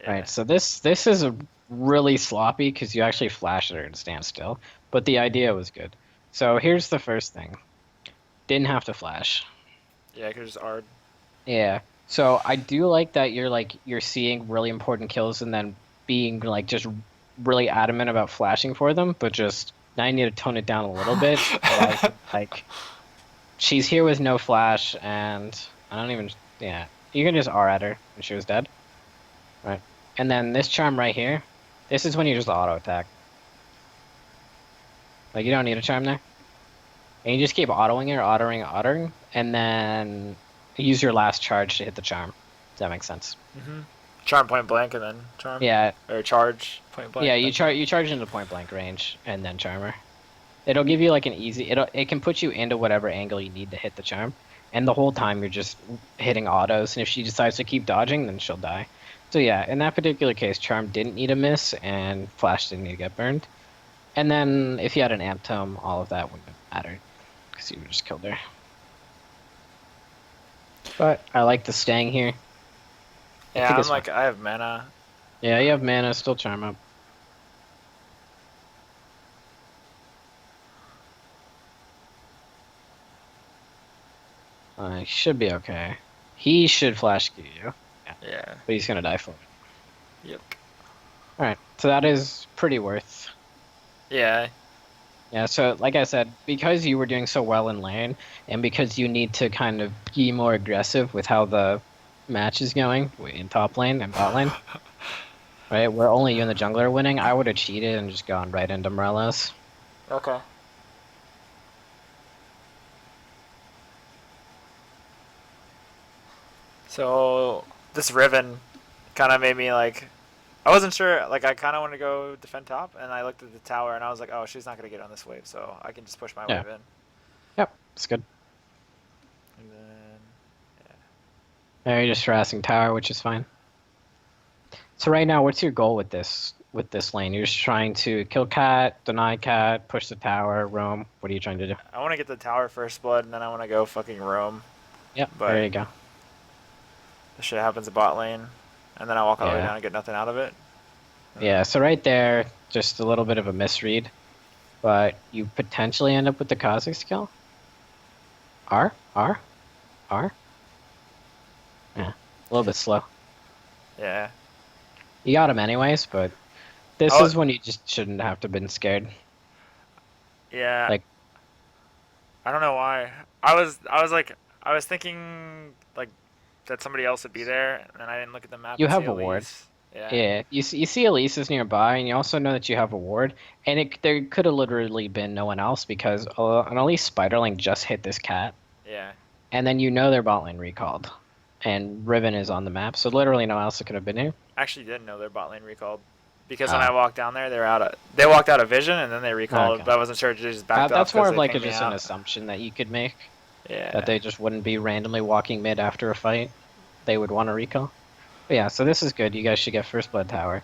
Yeah. Right, so this is a really sloppy because you actually flash it and stand still, but the idea was good. So here's the first thing. Didn't have to flash. Yeah, because it's Ard. Yeah. So I do like that you're seeing really important kills and then being like just really adamant about flashing for them, but just now you need to tone it down a little bit. Like she's here with no flash and I don't even yeah. You can just R at her and she was dead. Right. And then this charm right here, this is when you just auto attack. Like you don't need a charm there. And you just keep autoing her, autoing, and then use your last charge to hit the charm. Does that make sense? Mm-hmm. Charm point blank and then charm. Yeah. Or charge point blank. Yeah, you charge into point blank range and then charmer. It'll give you like an easy it can put you into whatever angle you need to hit the charm. And the whole time you're just hitting autos, and if she decides to keep dodging, then she'll die. So yeah, in that particular case, Charm didn't need a miss, and Flash didn't need to get burned. And then if you had an Amp Tome, all of that wouldn't have mattered, because you would just killed her. But I like the staying here. Yeah, I'm like, I have mana. Yeah, you have mana, still Charm up. He should be okay. He should flash kill you. Yeah. But he's gonna die for it. Yep. Alright, so that is pretty worth. Yeah. Yeah, so like I said, because you were doing so well in lane, and because you need to kind of be more aggressive with how the match is going in top lane and bot lane, right, where only you and the jungler are winning, I would have cheated and just gone right into Morelos. Okay. So this Riven kind of made me like, I wasn't sure. Like I kind of wanted to go defend top, and I looked at the tower, and I was like, oh, she's not gonna get on this wave, so I can just push my wave in. Yep, it's good. And then, Now you're just harassing tower, which is fine. So right now, what's your goal with this lane? You're just trying to kill cat, deny cat, push the tower, roam. What are you trying to do? I want to get the tower first blood, and then I want to go fucking roam. Yep, But there you go. this shit happens at bot lane, and then I walk all the way down and get nothing out of it. Yeah, so right there, just a little bit of a misread, but you potentially end up with the Kha'Zix skill. R. Yeah, a little bit slow. Yeah. You got him anyways, but this is when you just shouldn't have to been scared. Yeah. Like, I don't know why. I was thinking like that somebody else would be there, and I didn't look at the map. You have a ward. Yeah, you see Elise's nearby, and you also know that you have a ward, and there could have literally been no one else because an Elise Spiderling just hit this cat. Yeah. And then you know their bot lane recalled, and Riven is on the map, so literally no one else could have been here. I actually didn't know their bot lane recalled because when I walked down there, they walked out of vision and then they recalled, but I wasn't sure if they just backed off. That's more of like just an assumption that you could make. Yeah. That they just wouldn't be randomly walking mid after a fight. They would want to recall. But yeah, so this is good. You guys should get first blood tower.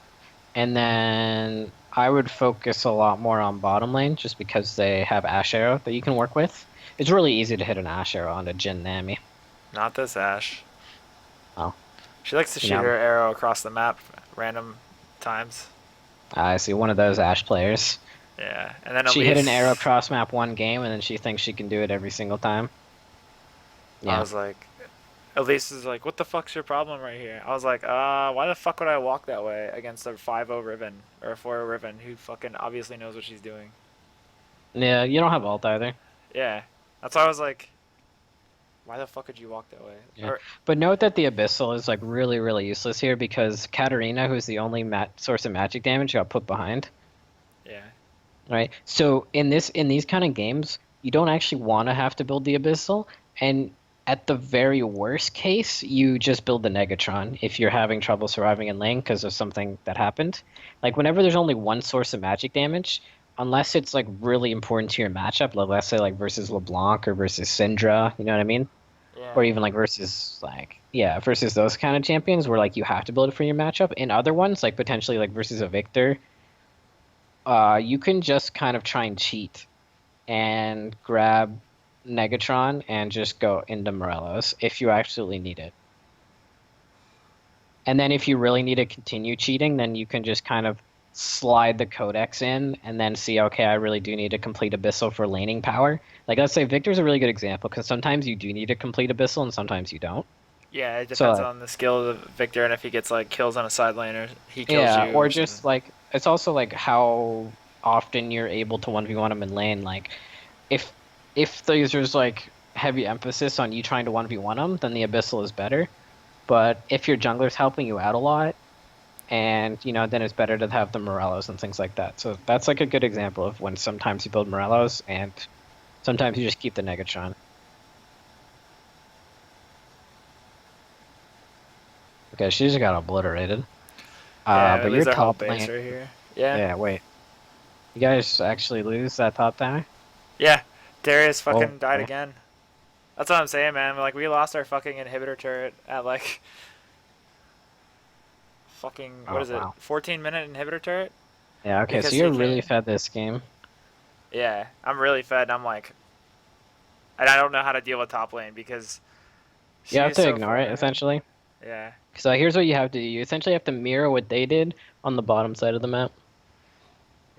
And then I would focus a lot more on bottom lane just because they have Ash Arrow that you can work with. It's really easy to hit an Ash Arrow on a Jhin Nami. Not this Ash. Oh, She likes to you shoot know, her arrow across the map random times. I see one of those Ash players. Yeah, and then She hit an arrow Elise, cross map one game and then she thinks she can do it every single time. I Yeah. was like, Elise is like, what the fuck's your problem right here? I was like, why the fuck would I walk that way against a 5-0 Riven or a 4-0 Riven who fucking obviously knows what she's doing? Yeah, you don't have ult either. Yeah, that's why I was like, why the fuck would you walk that way? Yeah. Or But note that the Abyssal is like really, really useless here because Katarina, who's the only source of magic damage, got put behind. yeah, Right. So in these kind of games, you don't actually want to have to build the Abyssal, and at the very worst case, you just build the Negatron if you're having trouble surviving in lane because of something that happened. Like whenever there's only one source of magic damage, unless it's like really important to your matchup, like let's say like versus LeBlanc or versus Syndra, you know what I mean? Or yeah, even like versus like yeah, versus those kind of champions where like you have to build it for your matchup. In other ones, like potentially like versus a Victor, you can just kind of try and cheat and grab Negatron and just go into Morelos if you absolutely need it. And then if you really need to continue cheating, then you can just kind of slide the codex in and then see, okay, I really do need to complete Abyssal for laning power. Like let's say Victor's a really good example because sometimes you do need to complete Abyssal and sometimes you don't. yeah. It So depends on the skill of Victor and if he gets like kills on a side lane or he kills yeah, you or or something. just like it's also like how often you're able to 1v1 them in lane. Like if there's like heavy emphasis on you trying to 1v1 them, then the Abyssal is better. But if your jungler's helping you out a lot, and then it's better to have the Morellos and things like that. So that's like a good example of when sometimes you build Morellos and sometimes you just keep the Negatron. Okay, she just got obliterated. Yeah, we But lose your our whole top base lane, right here. Yeah, yeah, wait, you guys actually lose that top tower? yeah. Darius Oh, fucking died okay. again. That's what I'm saying, man. Like we lost our fucking inhibitor turret at like fucking what Oh, is it? wow. 14-minute inhibitor turret Yeah, okay, so because he you're really can't. fed this game. Yeah, I'm really fed. And I'm like, and I don't know how to deal with top lane because You have she's to so ignore far it, ahead. essentially. Yeah. So here's what you have to do. You essentially have to mirror what they did on the bottom side of the map.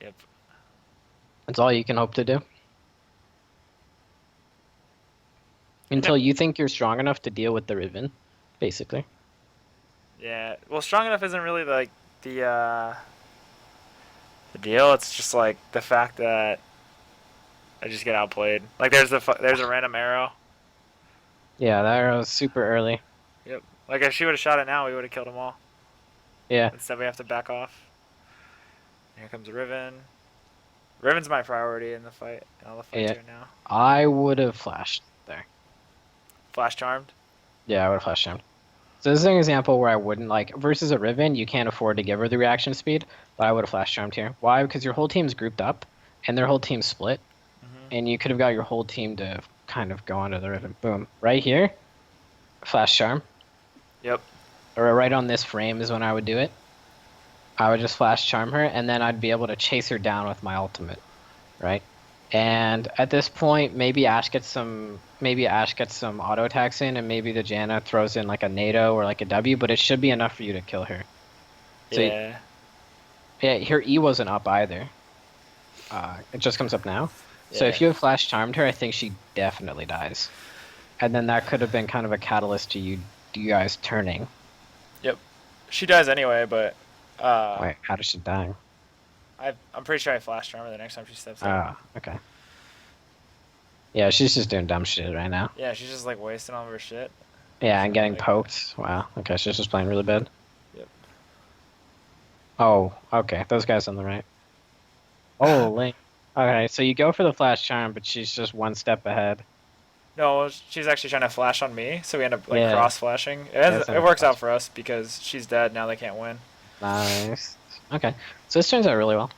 Yep. That's all you can hope to do. And it, Until you think you're strong enough to deal with the Riven, basically. yeah. Well, strong enough isn't really like the uh the deal. It's just like the fact that I just get outplayed. Like there's a random arrow. Yeah, that was super early. Yep. Like if she would have shot it now, we would have killed them all. Yeah, Instead, we have to back off. Here comes Riven. Riven's my priority in the fight. In all the fights yeah. right now. I would have flashed there. Flash charmed. Yeah, I would have flashed him. So this is an example where I wouldn't like versus a Riven, you can't afford to give her the reaction speed, but I would have flash charmed here. Why? Because your whole team's grouped up and their whole team's split, Hmm. and you could have got your whole team to kind of go onto the Riven. Boom. Right here, flash charm. Yep. Or right on this frame is when I would do it. I would just flash charm her, and then I'd be able to chase her down with my ultimate, right? And at this point, maybe Ash gets some auto attacks in, and maybe the Janna throws in like a NATO or like a W, but it should be enough for you to kill her. So Yeah. yeah, her E wasn't up either. It just comes up now. So Yeah. if you have flash charmed her, I think she definitely dies. And then that could have been kind of a catalyst to you guys turning. Yep. She dies anyway, but Wait, how does she die? I'm pretty sure I flash charm her the next time she steps up. Okay. Yeah, she's just doing dumb shit right now. Yeah, she's just like wasting all of her shit. Yeah, and So getting like, poked. Wow. Okay, she's just playing really bad. yep. Oh, okay. Those guys on the right. Holy. Okay, so you go for the flash charm, but she's just one step ahead. No, she's actually trying to flash on me, so we end up like Yeah, cross flashing. that's It not works flash. out for us because she's dead now. They can't win. Nice. Okay, so this turns out really well.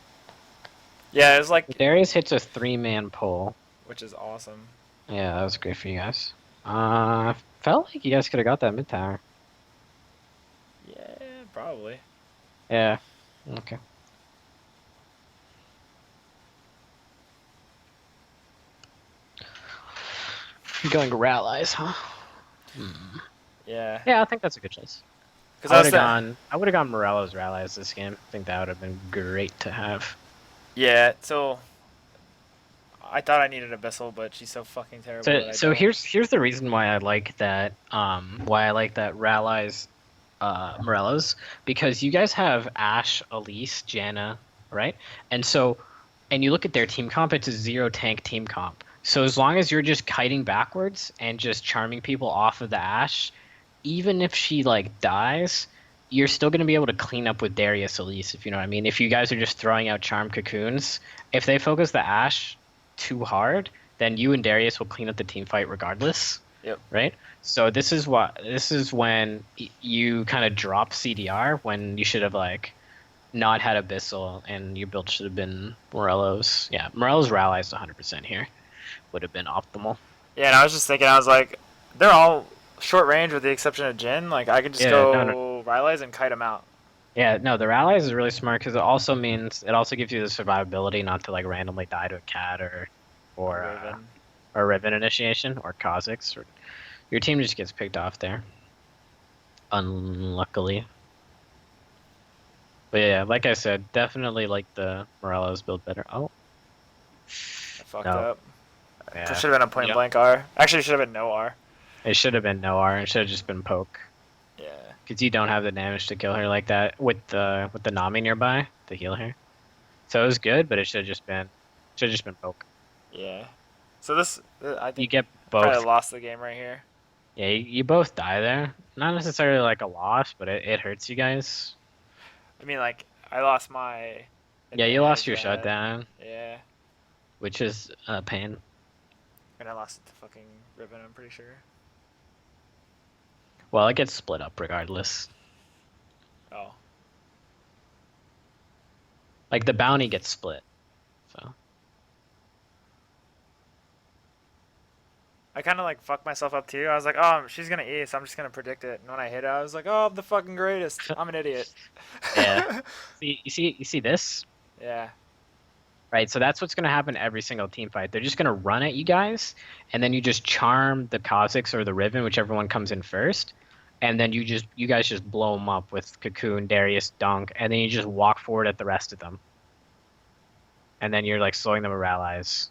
Yeah, it's like, Darius hits a three-man pull. which is awesome. Yeah, that was great for you guys. Felt like you guys could have got that mid tower. Yeah, probably. Yeah. Okay. Going to Rallies, huh? Yeah. Yeah, I think that's a good choice. Because I was the. I would have gone Morello's Rallies this game. I think that would have been great to have. Yeah. So I thought I needed Abyssal, but she's so fucking terrible that I So don't. here's the reason why I like that Rallies Morello's, because you guys have Ashe, Elise, Janna, right? And so and you look at their team comp, it's a zero tank team comp. So as long as you're just kiting backwards and just charming people off of the Ashe, even if she like dies, you're still gonna be able to clean up with Darius Elise, if you know what I mean. If you guys are just throwing out charm cocoons, if they focus the Ashe too hard, then you and Darius will clean up the team fight regardless, Yep. right? So this is when you kind of drop CDR when you should have like not had Abyssal and your build should have been Morello's. Yeah, Morello's rallies 100% here would have been optimal. Yeah, and I was just thinking, I was like, they're all short range with the exception of Jin. Like, I could just Yeah, no. go Rylai's and kite them out. Yeah, no, the rallies is really smart because it also gives you the survivability not to like randomly die to a cat Or or uh, Raven. or Riven initiation or Kha'Zix. Or your team just gets picked off there. Unluckily. But yeah, like I said, definitely like the Morello's build better. Oh, I fucked no. up. That Yeah. should have been a point Yep. blank R. Actually, it should have been no R. It should have been no R. It should have just been poke. Yeah. Because you don't have the damage to kill her like that with the Nami nearby to heal her. So it was good, but it should have just been poke. Yeah. So this, I You think, get probably both. lost the game right here. Yeah, you both die there. Not necessarily like a loss, but it hurts you guys. I mean, like, I lost my Yeah, you lost advantage your that I had. shutdown, Yeah. which is a pain. And I lost it to fucking Ribbon, I'm pretty sure. Well, it gets split up regardless. Oh. Like the bounty gets split. So I kind of like fucked myself up too. I was like, oh, she's gonna E, so I'm just gonna predict it. And when I hit it, I was like, oh, I'm the fucking greatest. I'm an idiot. yeah. You see this? Yeah. Right, so that's what's going to happen every single team fight. They're just going to run at you guys, and then you just charm the Kha'Zix or the Riven, whichever one comes in first, and then you guys just blow them up with Cocoon, Darius, Dunk, and then you just walk forward at the rest of them, and then you're like slowing them with allies.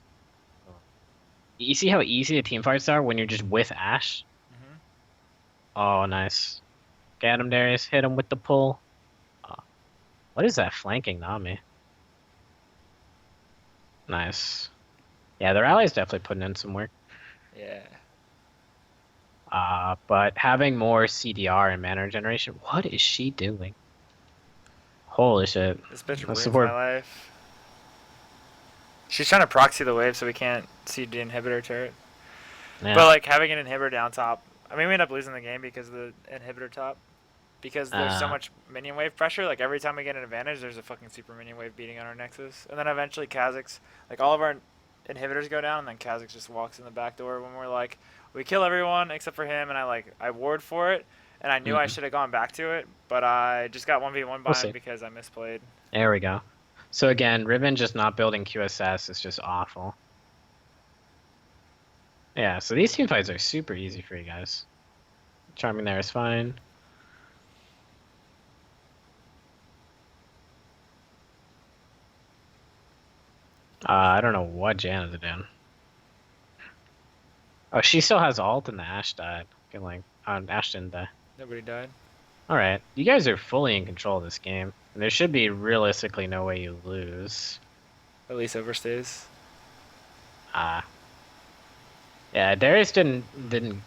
You see how easy the team fights are when you're just with Ashe? Hmm. Oh, nice. Get him, Darius. Hit him with the pull. Oh, what is that flanking Nami? Nice. Yeah, their allies definitely putting in some work. Yeah. But having more CDR and mana generation, what is she doing? Holy shit. This bitch The ruins my support. life. She's trying to proxy the wave so we can't see the inhibitor turret. But Yeah. like having an inhibitor down top, I mean, we end up losing the game because of the inhibitor top. Because there's so Uh, much minion wave pressure. Like every time we get an advantage, there's a fucking super minion wave beating on our nexus, and then eventually Kha'Zix, like all of our inhibitors go down, and then Kha'Zix just walks in the back door when we're like, we kill everyone except for him, and I ward for it, and I knew I mm, should have gone back to it, but I just got 1v1 we'll by him see. because I misplayed. There we go. So again, Riven just not building QSS is just awful. Yeah, so these team fights are super easy for you guys. Charming there is fine. I don't know what Janna's doing. Oh, she still has ult and the Ashe died. Like, Ashe didn't die. Nobody died. Alright, you guys are fully in control of this game. And there should be realistically no way you lose. At least overstays. Ah. Yeah, Darius didn't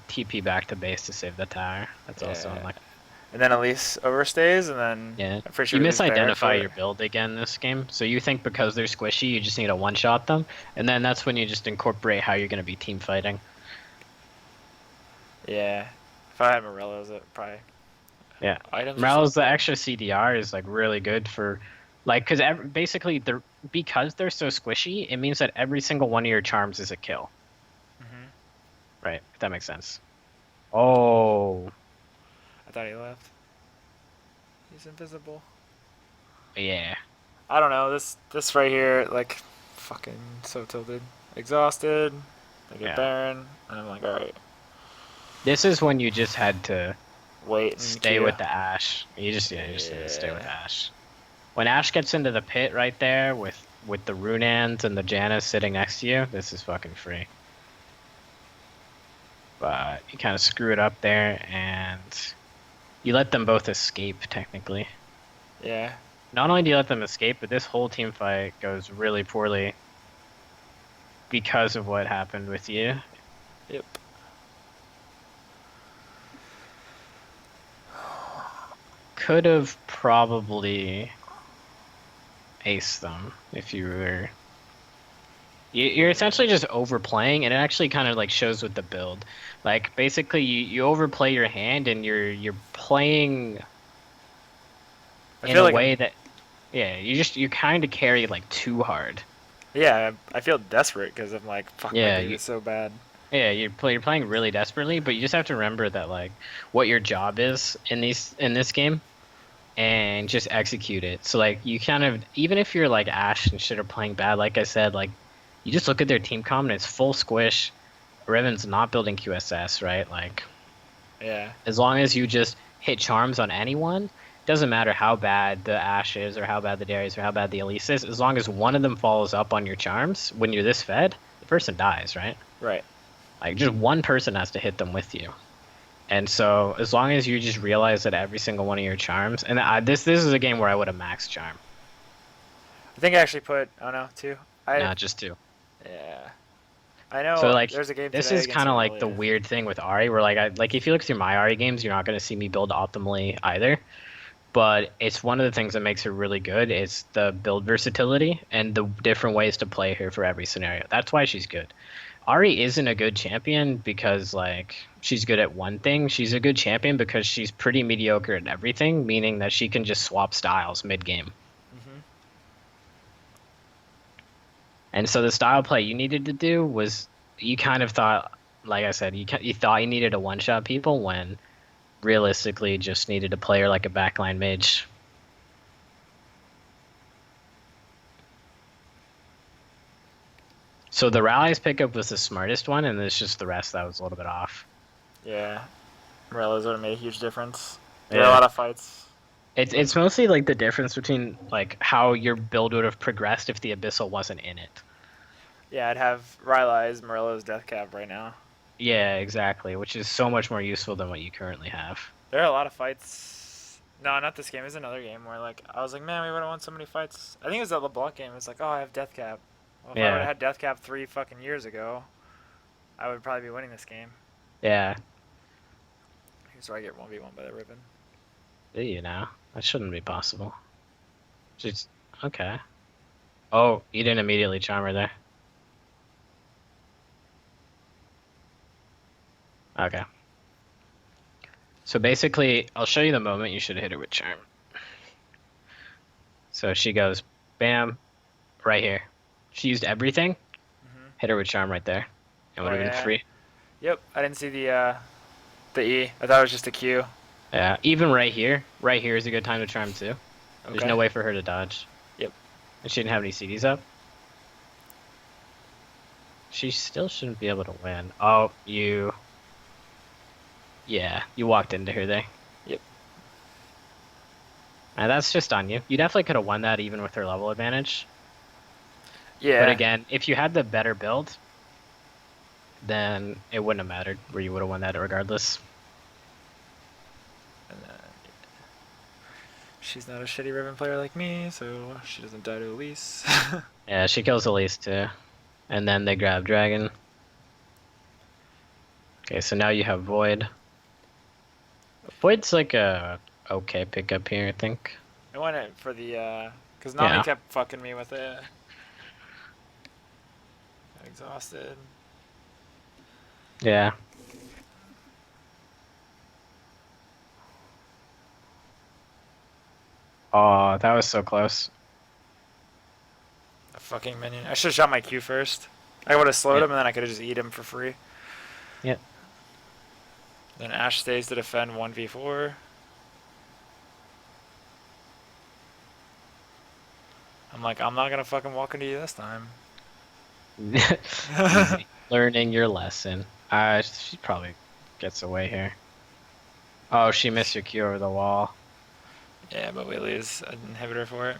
TP back to base to save the tower. That's also Yeah. unlucky. And then Elise overstays, and then Yeah. I'm pretty sure You we lose Baron for misidentify it. your build again this game. So you think because they're squishy, you just need to one-shot them, and then that's when you just incorporate how you're going to be team fighting. Yeah. If I had Morello's, it probably Yeah. items or Morales, the something. extra CDR is like really good for, like, basically because they're so squishy, it means that every single one of your charms is a kill. Hmm. Right, if that makes sense. Oh, I thought he left. He's invisible. Yeah. I don't know. This right here, like, fucking so tilted, exhausted. I get Yeah. Baron, and I'm like, all right, This is when you just had to wait and stay queue. with the Ashe. You just need to stay with Yeah. Ashe. When Ashe gets into the pit right there with the Runans and the Janus sitting next to you, this is fucking free. But you kind of screw it up there, and you let them both escape, technically. Yeah. Not only do you let them escape, but this whole team fight goes really poorly because of what happened with you. Yep. Could have probably aced them if you were. You're essentially just overplaying, and it actually kind of like shows with the build. Like basically, you overplay your hand, and you're playing I in feel a like way I'm. that you kind of carry like too hard. Yeah, I feel desperate because I'm like, fuck, my Yeah, game is so bad. you're playing really desperately, but you just have to remember that like what your job is in this game and just execute it. So like you kind of even if you're like Ash and shit are playing bad, like I said, like you just look at their team comp and it's full squish. Riven's not building QSS, right? Like Yeah. as long as you just hit charms on anyone, doesn't matter how bad the Ash is or how bad the Darius or how bad the Elise is, as long as one of them follows up on your charms when you're this fed, the person dies, right? Right. Like just one person has to hit them with you. And so as long as you just realize that every single one of your charms, and this is a game where I would have maxed charm. I think I actually put. Oh no, two. I. Nah, just two. Yeah. I So know. like There's a game this today is against kind of like the Aurelia. weird thing with Ari, where like I like if you look through my Ari games, you're not gonna see me build optimally either. But it's one of the things that makes her really good. It's the build versatility and the different ways to play her for every scenario. That's why she's good. Ari isn't a good champion because like she's good at one thing. She's a good champion because she's pretty mediocre at everything, meaning that she can just swap styles mid game. Hmm. And so the style play you needed to do was you kind of thought, like I said, you thought you needed to one shot people when realistically you just needed to play her like a backline mage. So the rallies pickup was the smartest one, and it's just the rest that was a little bit off. Yeah. Morello's would have made a huge difference. There are a Yeah. lot of fights. It's mostly like the difference between like how your build would have progressed if the Abyssal wasn't in it. Yeah, I'd have Rylai as Morello's death cap right now. Yeah, exactly, which is so much more useful than what you currently have. There are a lot of fights. No, not this game. It's another game where like I was like, man, we would have won so many fights. I think it was that LeBlanc game. It's like, oh, I have death cap. Well, if I would have Yeah. had death cap 3 fucking years ago, I would probably be winning this game. Yeah. So I get 1v1 by the ribbon. You know, that shouldn't be possible. Just okay. Oh, you didn't immediately charm her there. Okay. So basically, I'll show you the moment you should hit her with charm. So she goes, bam, right here. She used everything. Hmm. Hit her with charm right there. It would Oh have been yeah. free. Yep. I didn't see the E. I thought it was just a Q. Yeah, even right here. Right here is a good time to charm too. There's Okay. no way for her to dodge. Yep. And she didn't have any CDs up. She still shouldn't be able to win. Oh, you. Yeah, you walked into her there. Yep. And that's just on you. You definitely could have won that even with her level advantage. But Yeah. again, if you had the better build, then it wouldn't have mattered where you would have won that regardless. And she's not a shitty ribbon player like me, so she doesn't die to Elise. Yeah, she kills Elise too. And then they grab Dragon. Okay, so now you have Void. Void's like a okay pickup here, I think. I went it for the because Nami Yeah. kept fucking me with it. Got exhausted. Yeah. Oh, that was so close. A fucking minion. I should have shot my Q first. I would have slowed Yeah. him and then I could have just eat him for free. Yeah. Then Ashe stays to defend 1v4. I'm like, I'm not gonna fucking walk into you this time. Easy. Learning your lesson. She probably gets away here. Oh, she missed your Q over the wall. Yeah, but we lose an inhibitor for it.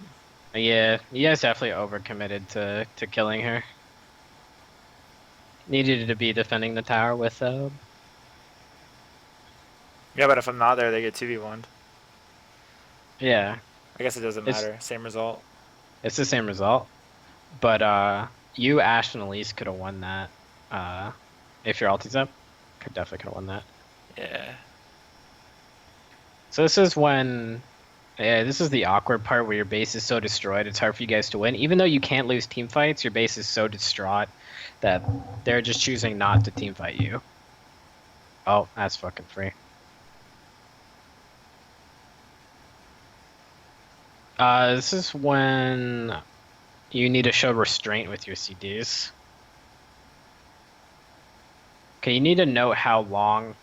Yeah, you guys definitely overcommitted to killing her. Needed to be defending the tower with Yeah, but if I'm not there, they get 2v1'd. yeah. I guess it doesn't It's matter. Same result. it's the same result. But you, Ash, and Elise could have won that. Uh if your ulti's up. Definitely could have won that. Yeah. So this is when yeah, this is the awkward part where your base is so destroyed it's hard for you guys to win. Even though you can't lose team fights, your base is so distraught that they're just choosing not to team fight you. Oh, that's fucking free. This is when you need to show restraint with your CDs. Okay, you need to note how long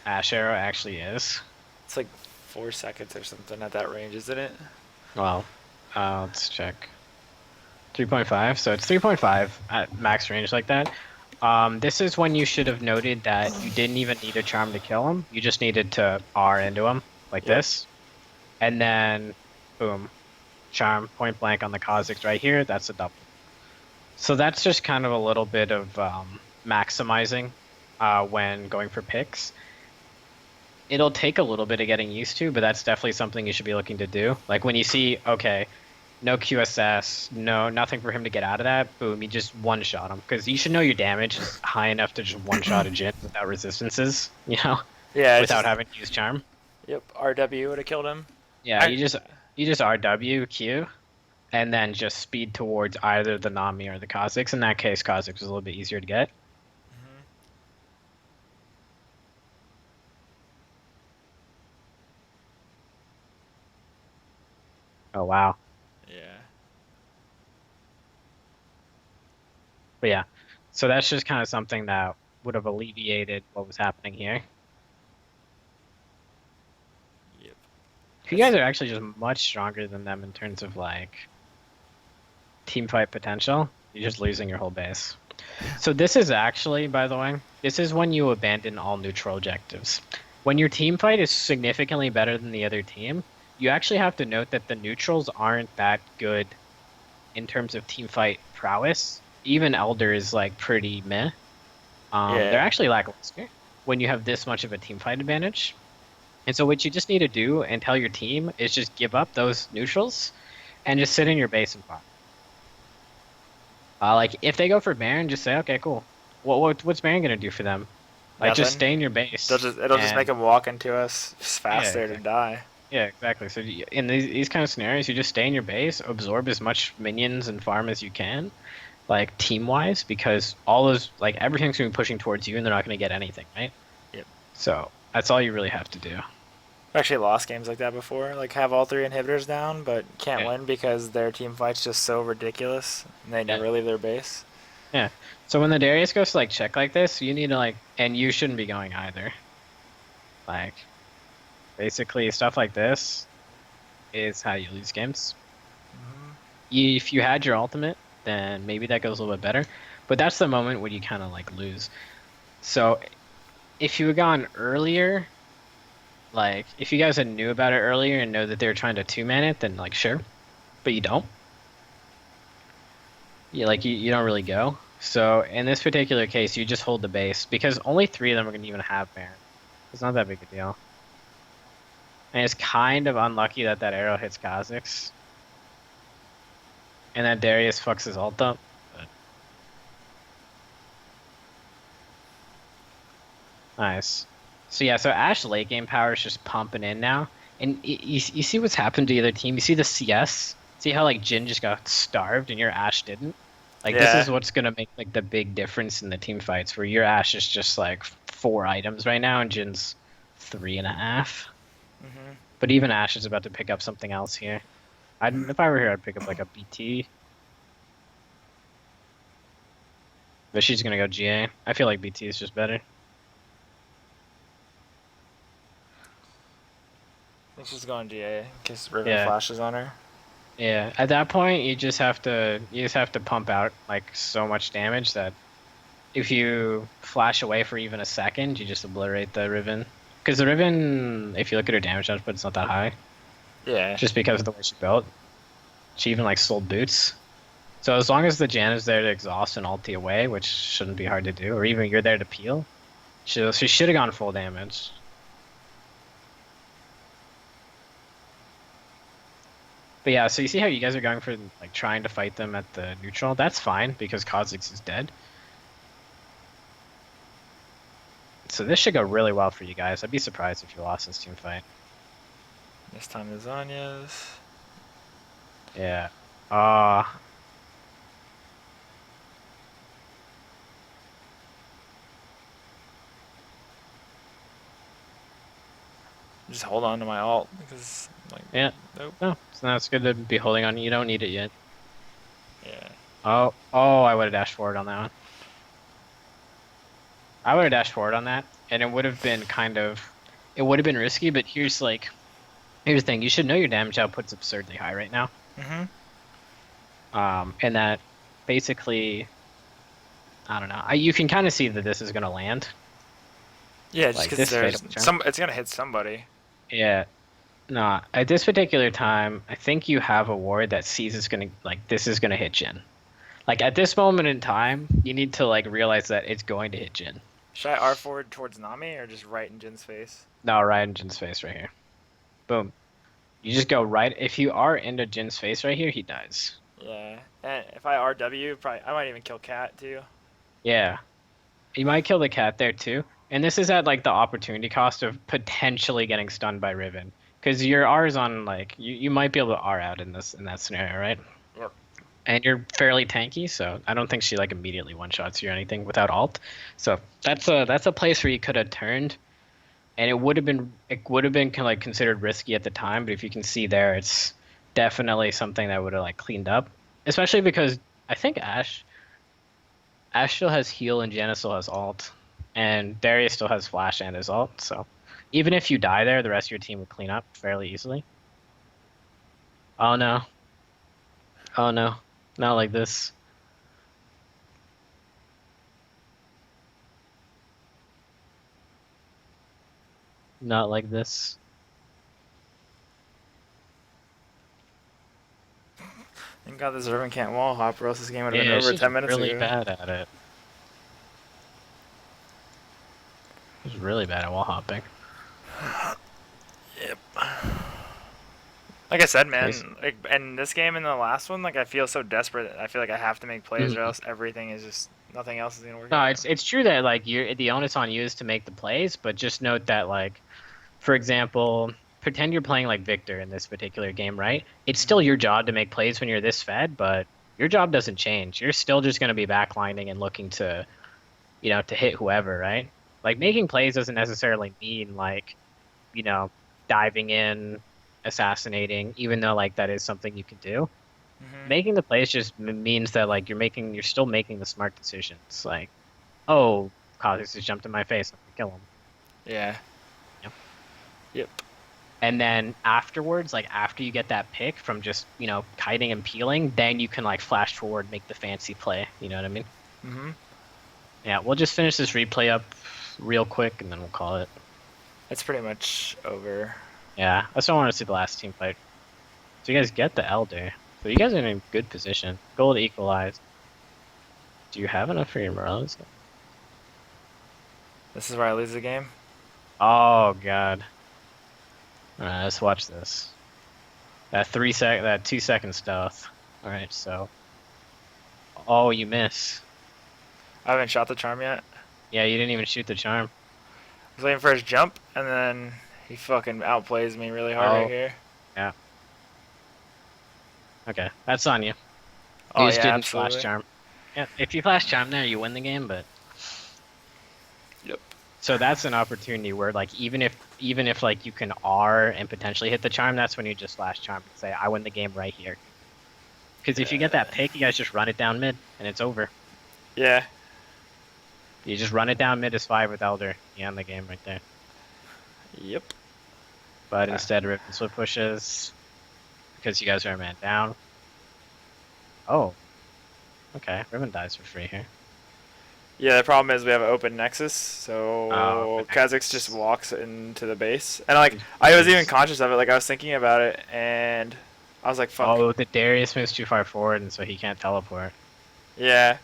Ash Arrow actually is. It's like 4 seconds or something at that range, isn't it? Well, let's check. 3.5, so it's 3.5 at max range like that. This is when you should have noted that you didn't even need a charm to kill him. You just needed to R into him, like this. And then, boom, charm, point blank on the Kha'Zix right here, that's a double. So that's just kind of a little bit of maximizing when going for picks. It'll take a little bit of getting used to, but that's definitely something you should be looking to do. Like when you see, okay, no QSS, nothing for him to get out of that, boom, you just one-shot him. Because you should know your damage is high enough to just one-shot a Jhin without resistances, you know? Yeah, Without just, having to use charm. yep, RW would have killed him. Yeah, you just RW, Q, and then just speed towards either the Nami or the Kha'Zix. In that case, Kha'Zix was a little bit easier to get. Oh, wow. Yeah. But yeah, so that's just kind of something that would have alleviated what was happening here. Yep. You guys are actually just much stronger than them in terms of like team fight potential. You're just losing your whole base. So this is actually, by the way, this is when you abandon all neutral objectives. When your team fight is significantly better than the other team, you actually have to note that the neutrals aren't that good in terms of team fight prowess. Even Elder is like pretty meh. They're actually lackluster when you have this much of a team fight advantage. And so what you just need to do and tell your team is just give up those neutrals and just sit in your base and farm. Like if they go for Baron, just say, okay, cool. What's Baron gonna do for them? Like Nothing. just stay in your base. It'll just make them walk into us just faster exactly. to die. Yeah, exactly. So in these kind of scenarios, you just stay in your base, absorb as much minions and farm as you can, like team wise, because all those like everything's gonna be pushing towards you, and they're not gonna get anything, right? Yep. So that's all you really have to do. I've actually lost games like that before. Like have all 3 inhibitors down, but can't win because their team fight's just so ridiculous, and they never leave their base. Yeah. So when the Darius goes to like check like this, you need to like, and you shouldn't be going either. Like, basically stuff like this is how you lose games. If you had your ultimate, then maybe that goes a little bit better. But that's the moment when you kind of like lose. So if you had gone earlier, like if you guys had knew about it earlier and know that they were trying to 2-man it, then like sure, but you don't. You don't really go. So in this particular case, you just hold the base because only 3 of them are gonna even have Baron. It's not that big a deal. And it's kind of unlucky that arrow hits Kha'Zix. And that Darius fucks his ult up. But... Nice. So yeah, so Ash late game power is just pumping in now. And you see what's happened to the other team. You see the CS? See how like Jhin just got starved and your Ash didn't? Like this is what's gonna make like the big difference in the team fights where your Ash is just like 4 items right now and Jin's 3.5. But even Ash is about to pick up something else here. If I were here, I'd pick up like a BT. But she's gonna go GA. I feel like BT is just better. I think she's going GA in case Riven flashes on her. Yeah, at that point you just have to pump out like so much damage that if you flash away for even a second, you just obliterate the Riven. Because the Riven, if you look at her damage output, it's not that high, Yeah. just because of the way she built. She even like sold boots. So as long as the Jan is there to exhaust and ulti away, which shouldn't be hard to do, or even you're there to peel, she should have gone full damage. But yeah, so you see how you guys are going for like trying to fight them at the neutral? That's fine because Kha'Zix is dead. So this should go really well for you guys. I'd be surprised if you lost this team fight. This time the Zanyas. Yeah. Just hold on to my alt because like Yeah. nope. No, so it's good to be holding on. You don't need it yet. Yeah. Oh, I would have dashed forward on that one. I would have dashed forward on that, and it would have been it would have been risky, but here's the thing. You should know your damage output's absurdly high right now. Mhm. And that basically, I don't know. You can kind of see that this is going to land. Yeah, just Like because this there's fatal charm. some, it's gonna hit somebody. Yeah. No, at this particular time, I think you have a ward that sees it's gonna this is gonna hit Jin. Like at this moment in time, you need to like realize that it's going to hit Jin. Should I R forward towards Nami or just right in Jin's face? No, right in Jin's face right here. Boom. You just go right. If you are into Jin's face right here, he dies. Yeah. And if I RW, probably I might even kill Cat too. Yeah. You might kill the cat there too. And this is at like the opportunity cost of potentially getting stunned by Riven. Because your R is on like you might be able to R out in that scenario, right? Yep. And you're fairly tanky, so I don't think she like immediately one shots you or anything without ult. So that's a place where you could have turned, and it would have been kind of like considered risky at the time. But if you can see there, it's definitely something that would have like cleaned up, especially because I think Ash still has heal and Janna still has ult, and Darius still has flash and his ult. So even if you die there, the rest of your team would clean up fairly easily. Oh no! Oh no! Not like this. Not like this. Thank God this Irvin can't wall hop, or else this game would have been Yeah, over she's 10 minutes really ago. bad at it. She's really bad at wall hopping. Yep. Like I said, man, Crazy. like in this game and the last one, like I feel so desperate. I feel like I have to make plays, or else everything is just nothing else is gonna work No, out. it's true that like the onus on you is to make the plays, but just note that like, for example, pretend you're playing like Victor in this particular game, right? It's still your job to make plays when you're this fed, but your job doesn't change. You're still just going to be backlining and looking to, to hit whoever, right? Like making plays doesn't necessarily mean like, you know, diving in, assassinating, even though like that is something you can do. Mm-hmm. Making the plays just means that like you're still making the smart decisions. Like, oh, Kha'Zix just jumped in my face, I'm gonna kill him. Yeah. Yep. Yep. And then afterwards, like after you get that pick from just, kiting and peeling, then you can like flash forward, make the fancy play. You know what I mean? Mm-hmm. Yeah, we'll just finish this replay up real quick and then we'll call it. It's pretty much over. Yeah, I still want to see the last team fight. So you guys get the Elder. So you guys are in a good position. Goal to equalize. Do you have enough for your Morales? This is where I lose the game. Oh god. Alright, let's watch this. That 2 second stealth. Alright, so. Oh, you miss. I haven't shot the charm yet. Yeah, you didn't even shoot the charm. I was waiting for his jump, and then he fucking outplays me really hard right here. Yeah. Okay, that's on you. Oh You just yeah, didn't absolutely. flash charm. Yeah, if you flash charm there, you win the game, but. Yep. So that's an opportunity where, like, even if like you can R and potentially hit the charm, that's when you just flash charm and say, "I win the game right here." Because if you get that pick, you guys just run it down mid, and it's over. Yeah. You just run it down mid as 5 with Elder. You end the game right there. Yep. But instead, Riven split pushes. because you guys are a man down. Oh, okay. Ribbon dies for free here. Yeah, the problem is we have an open nexus, so Kha'Zix just walks into the base, and like I was even conscious of it. Like I was thinking about it, and I was like, "Fuck." Oh, the Darius moves too far forward, and so he can't teleport. Yeah.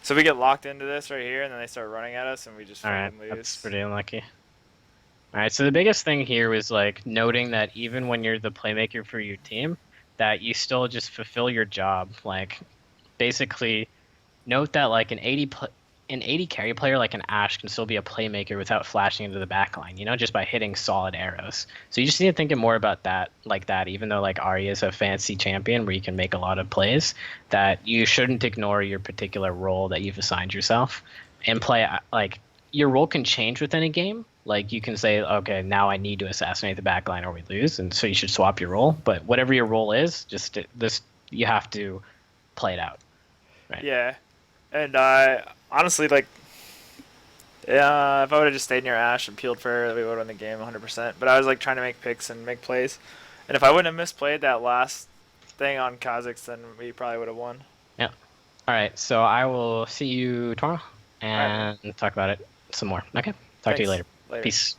So we get locked into this right here, and then they start running at us, and we just Alright, fucking lose. that's pretty unlucky. Alright, so the biggest thing here was like noting that even when you're the playmaker for your team, that you still just fulfill your job. Like, basically, note that like an 80 carry player like an Ashe can still be a playmaker without flashing into the backline, you know, just by hitting solid arrows. So you just need to think more about that, like that, even though like Ahri is a fancy champion where you can make a lot of plays, that you shouldn't ignore your particular role that you've assigned yourself and play like your role can change within a game. Like you can say, okay, now I need to assassinate the backline or we lose, and so you should swap your role. But whatever your role is, just this you have to play it out. Right. Yeah, and honestly, like, if I would have just stayed near Ashe and peeled for her, we would have won the game 100%. But I was like trying to make picks and make plays, and if I wouldn't have misplayed that last thing on Kha'Zix, then we probably would have won. Yeah. All right. So I will see you tomorrow and talk about it some more. Okay. Talk to you later. Later. Peace.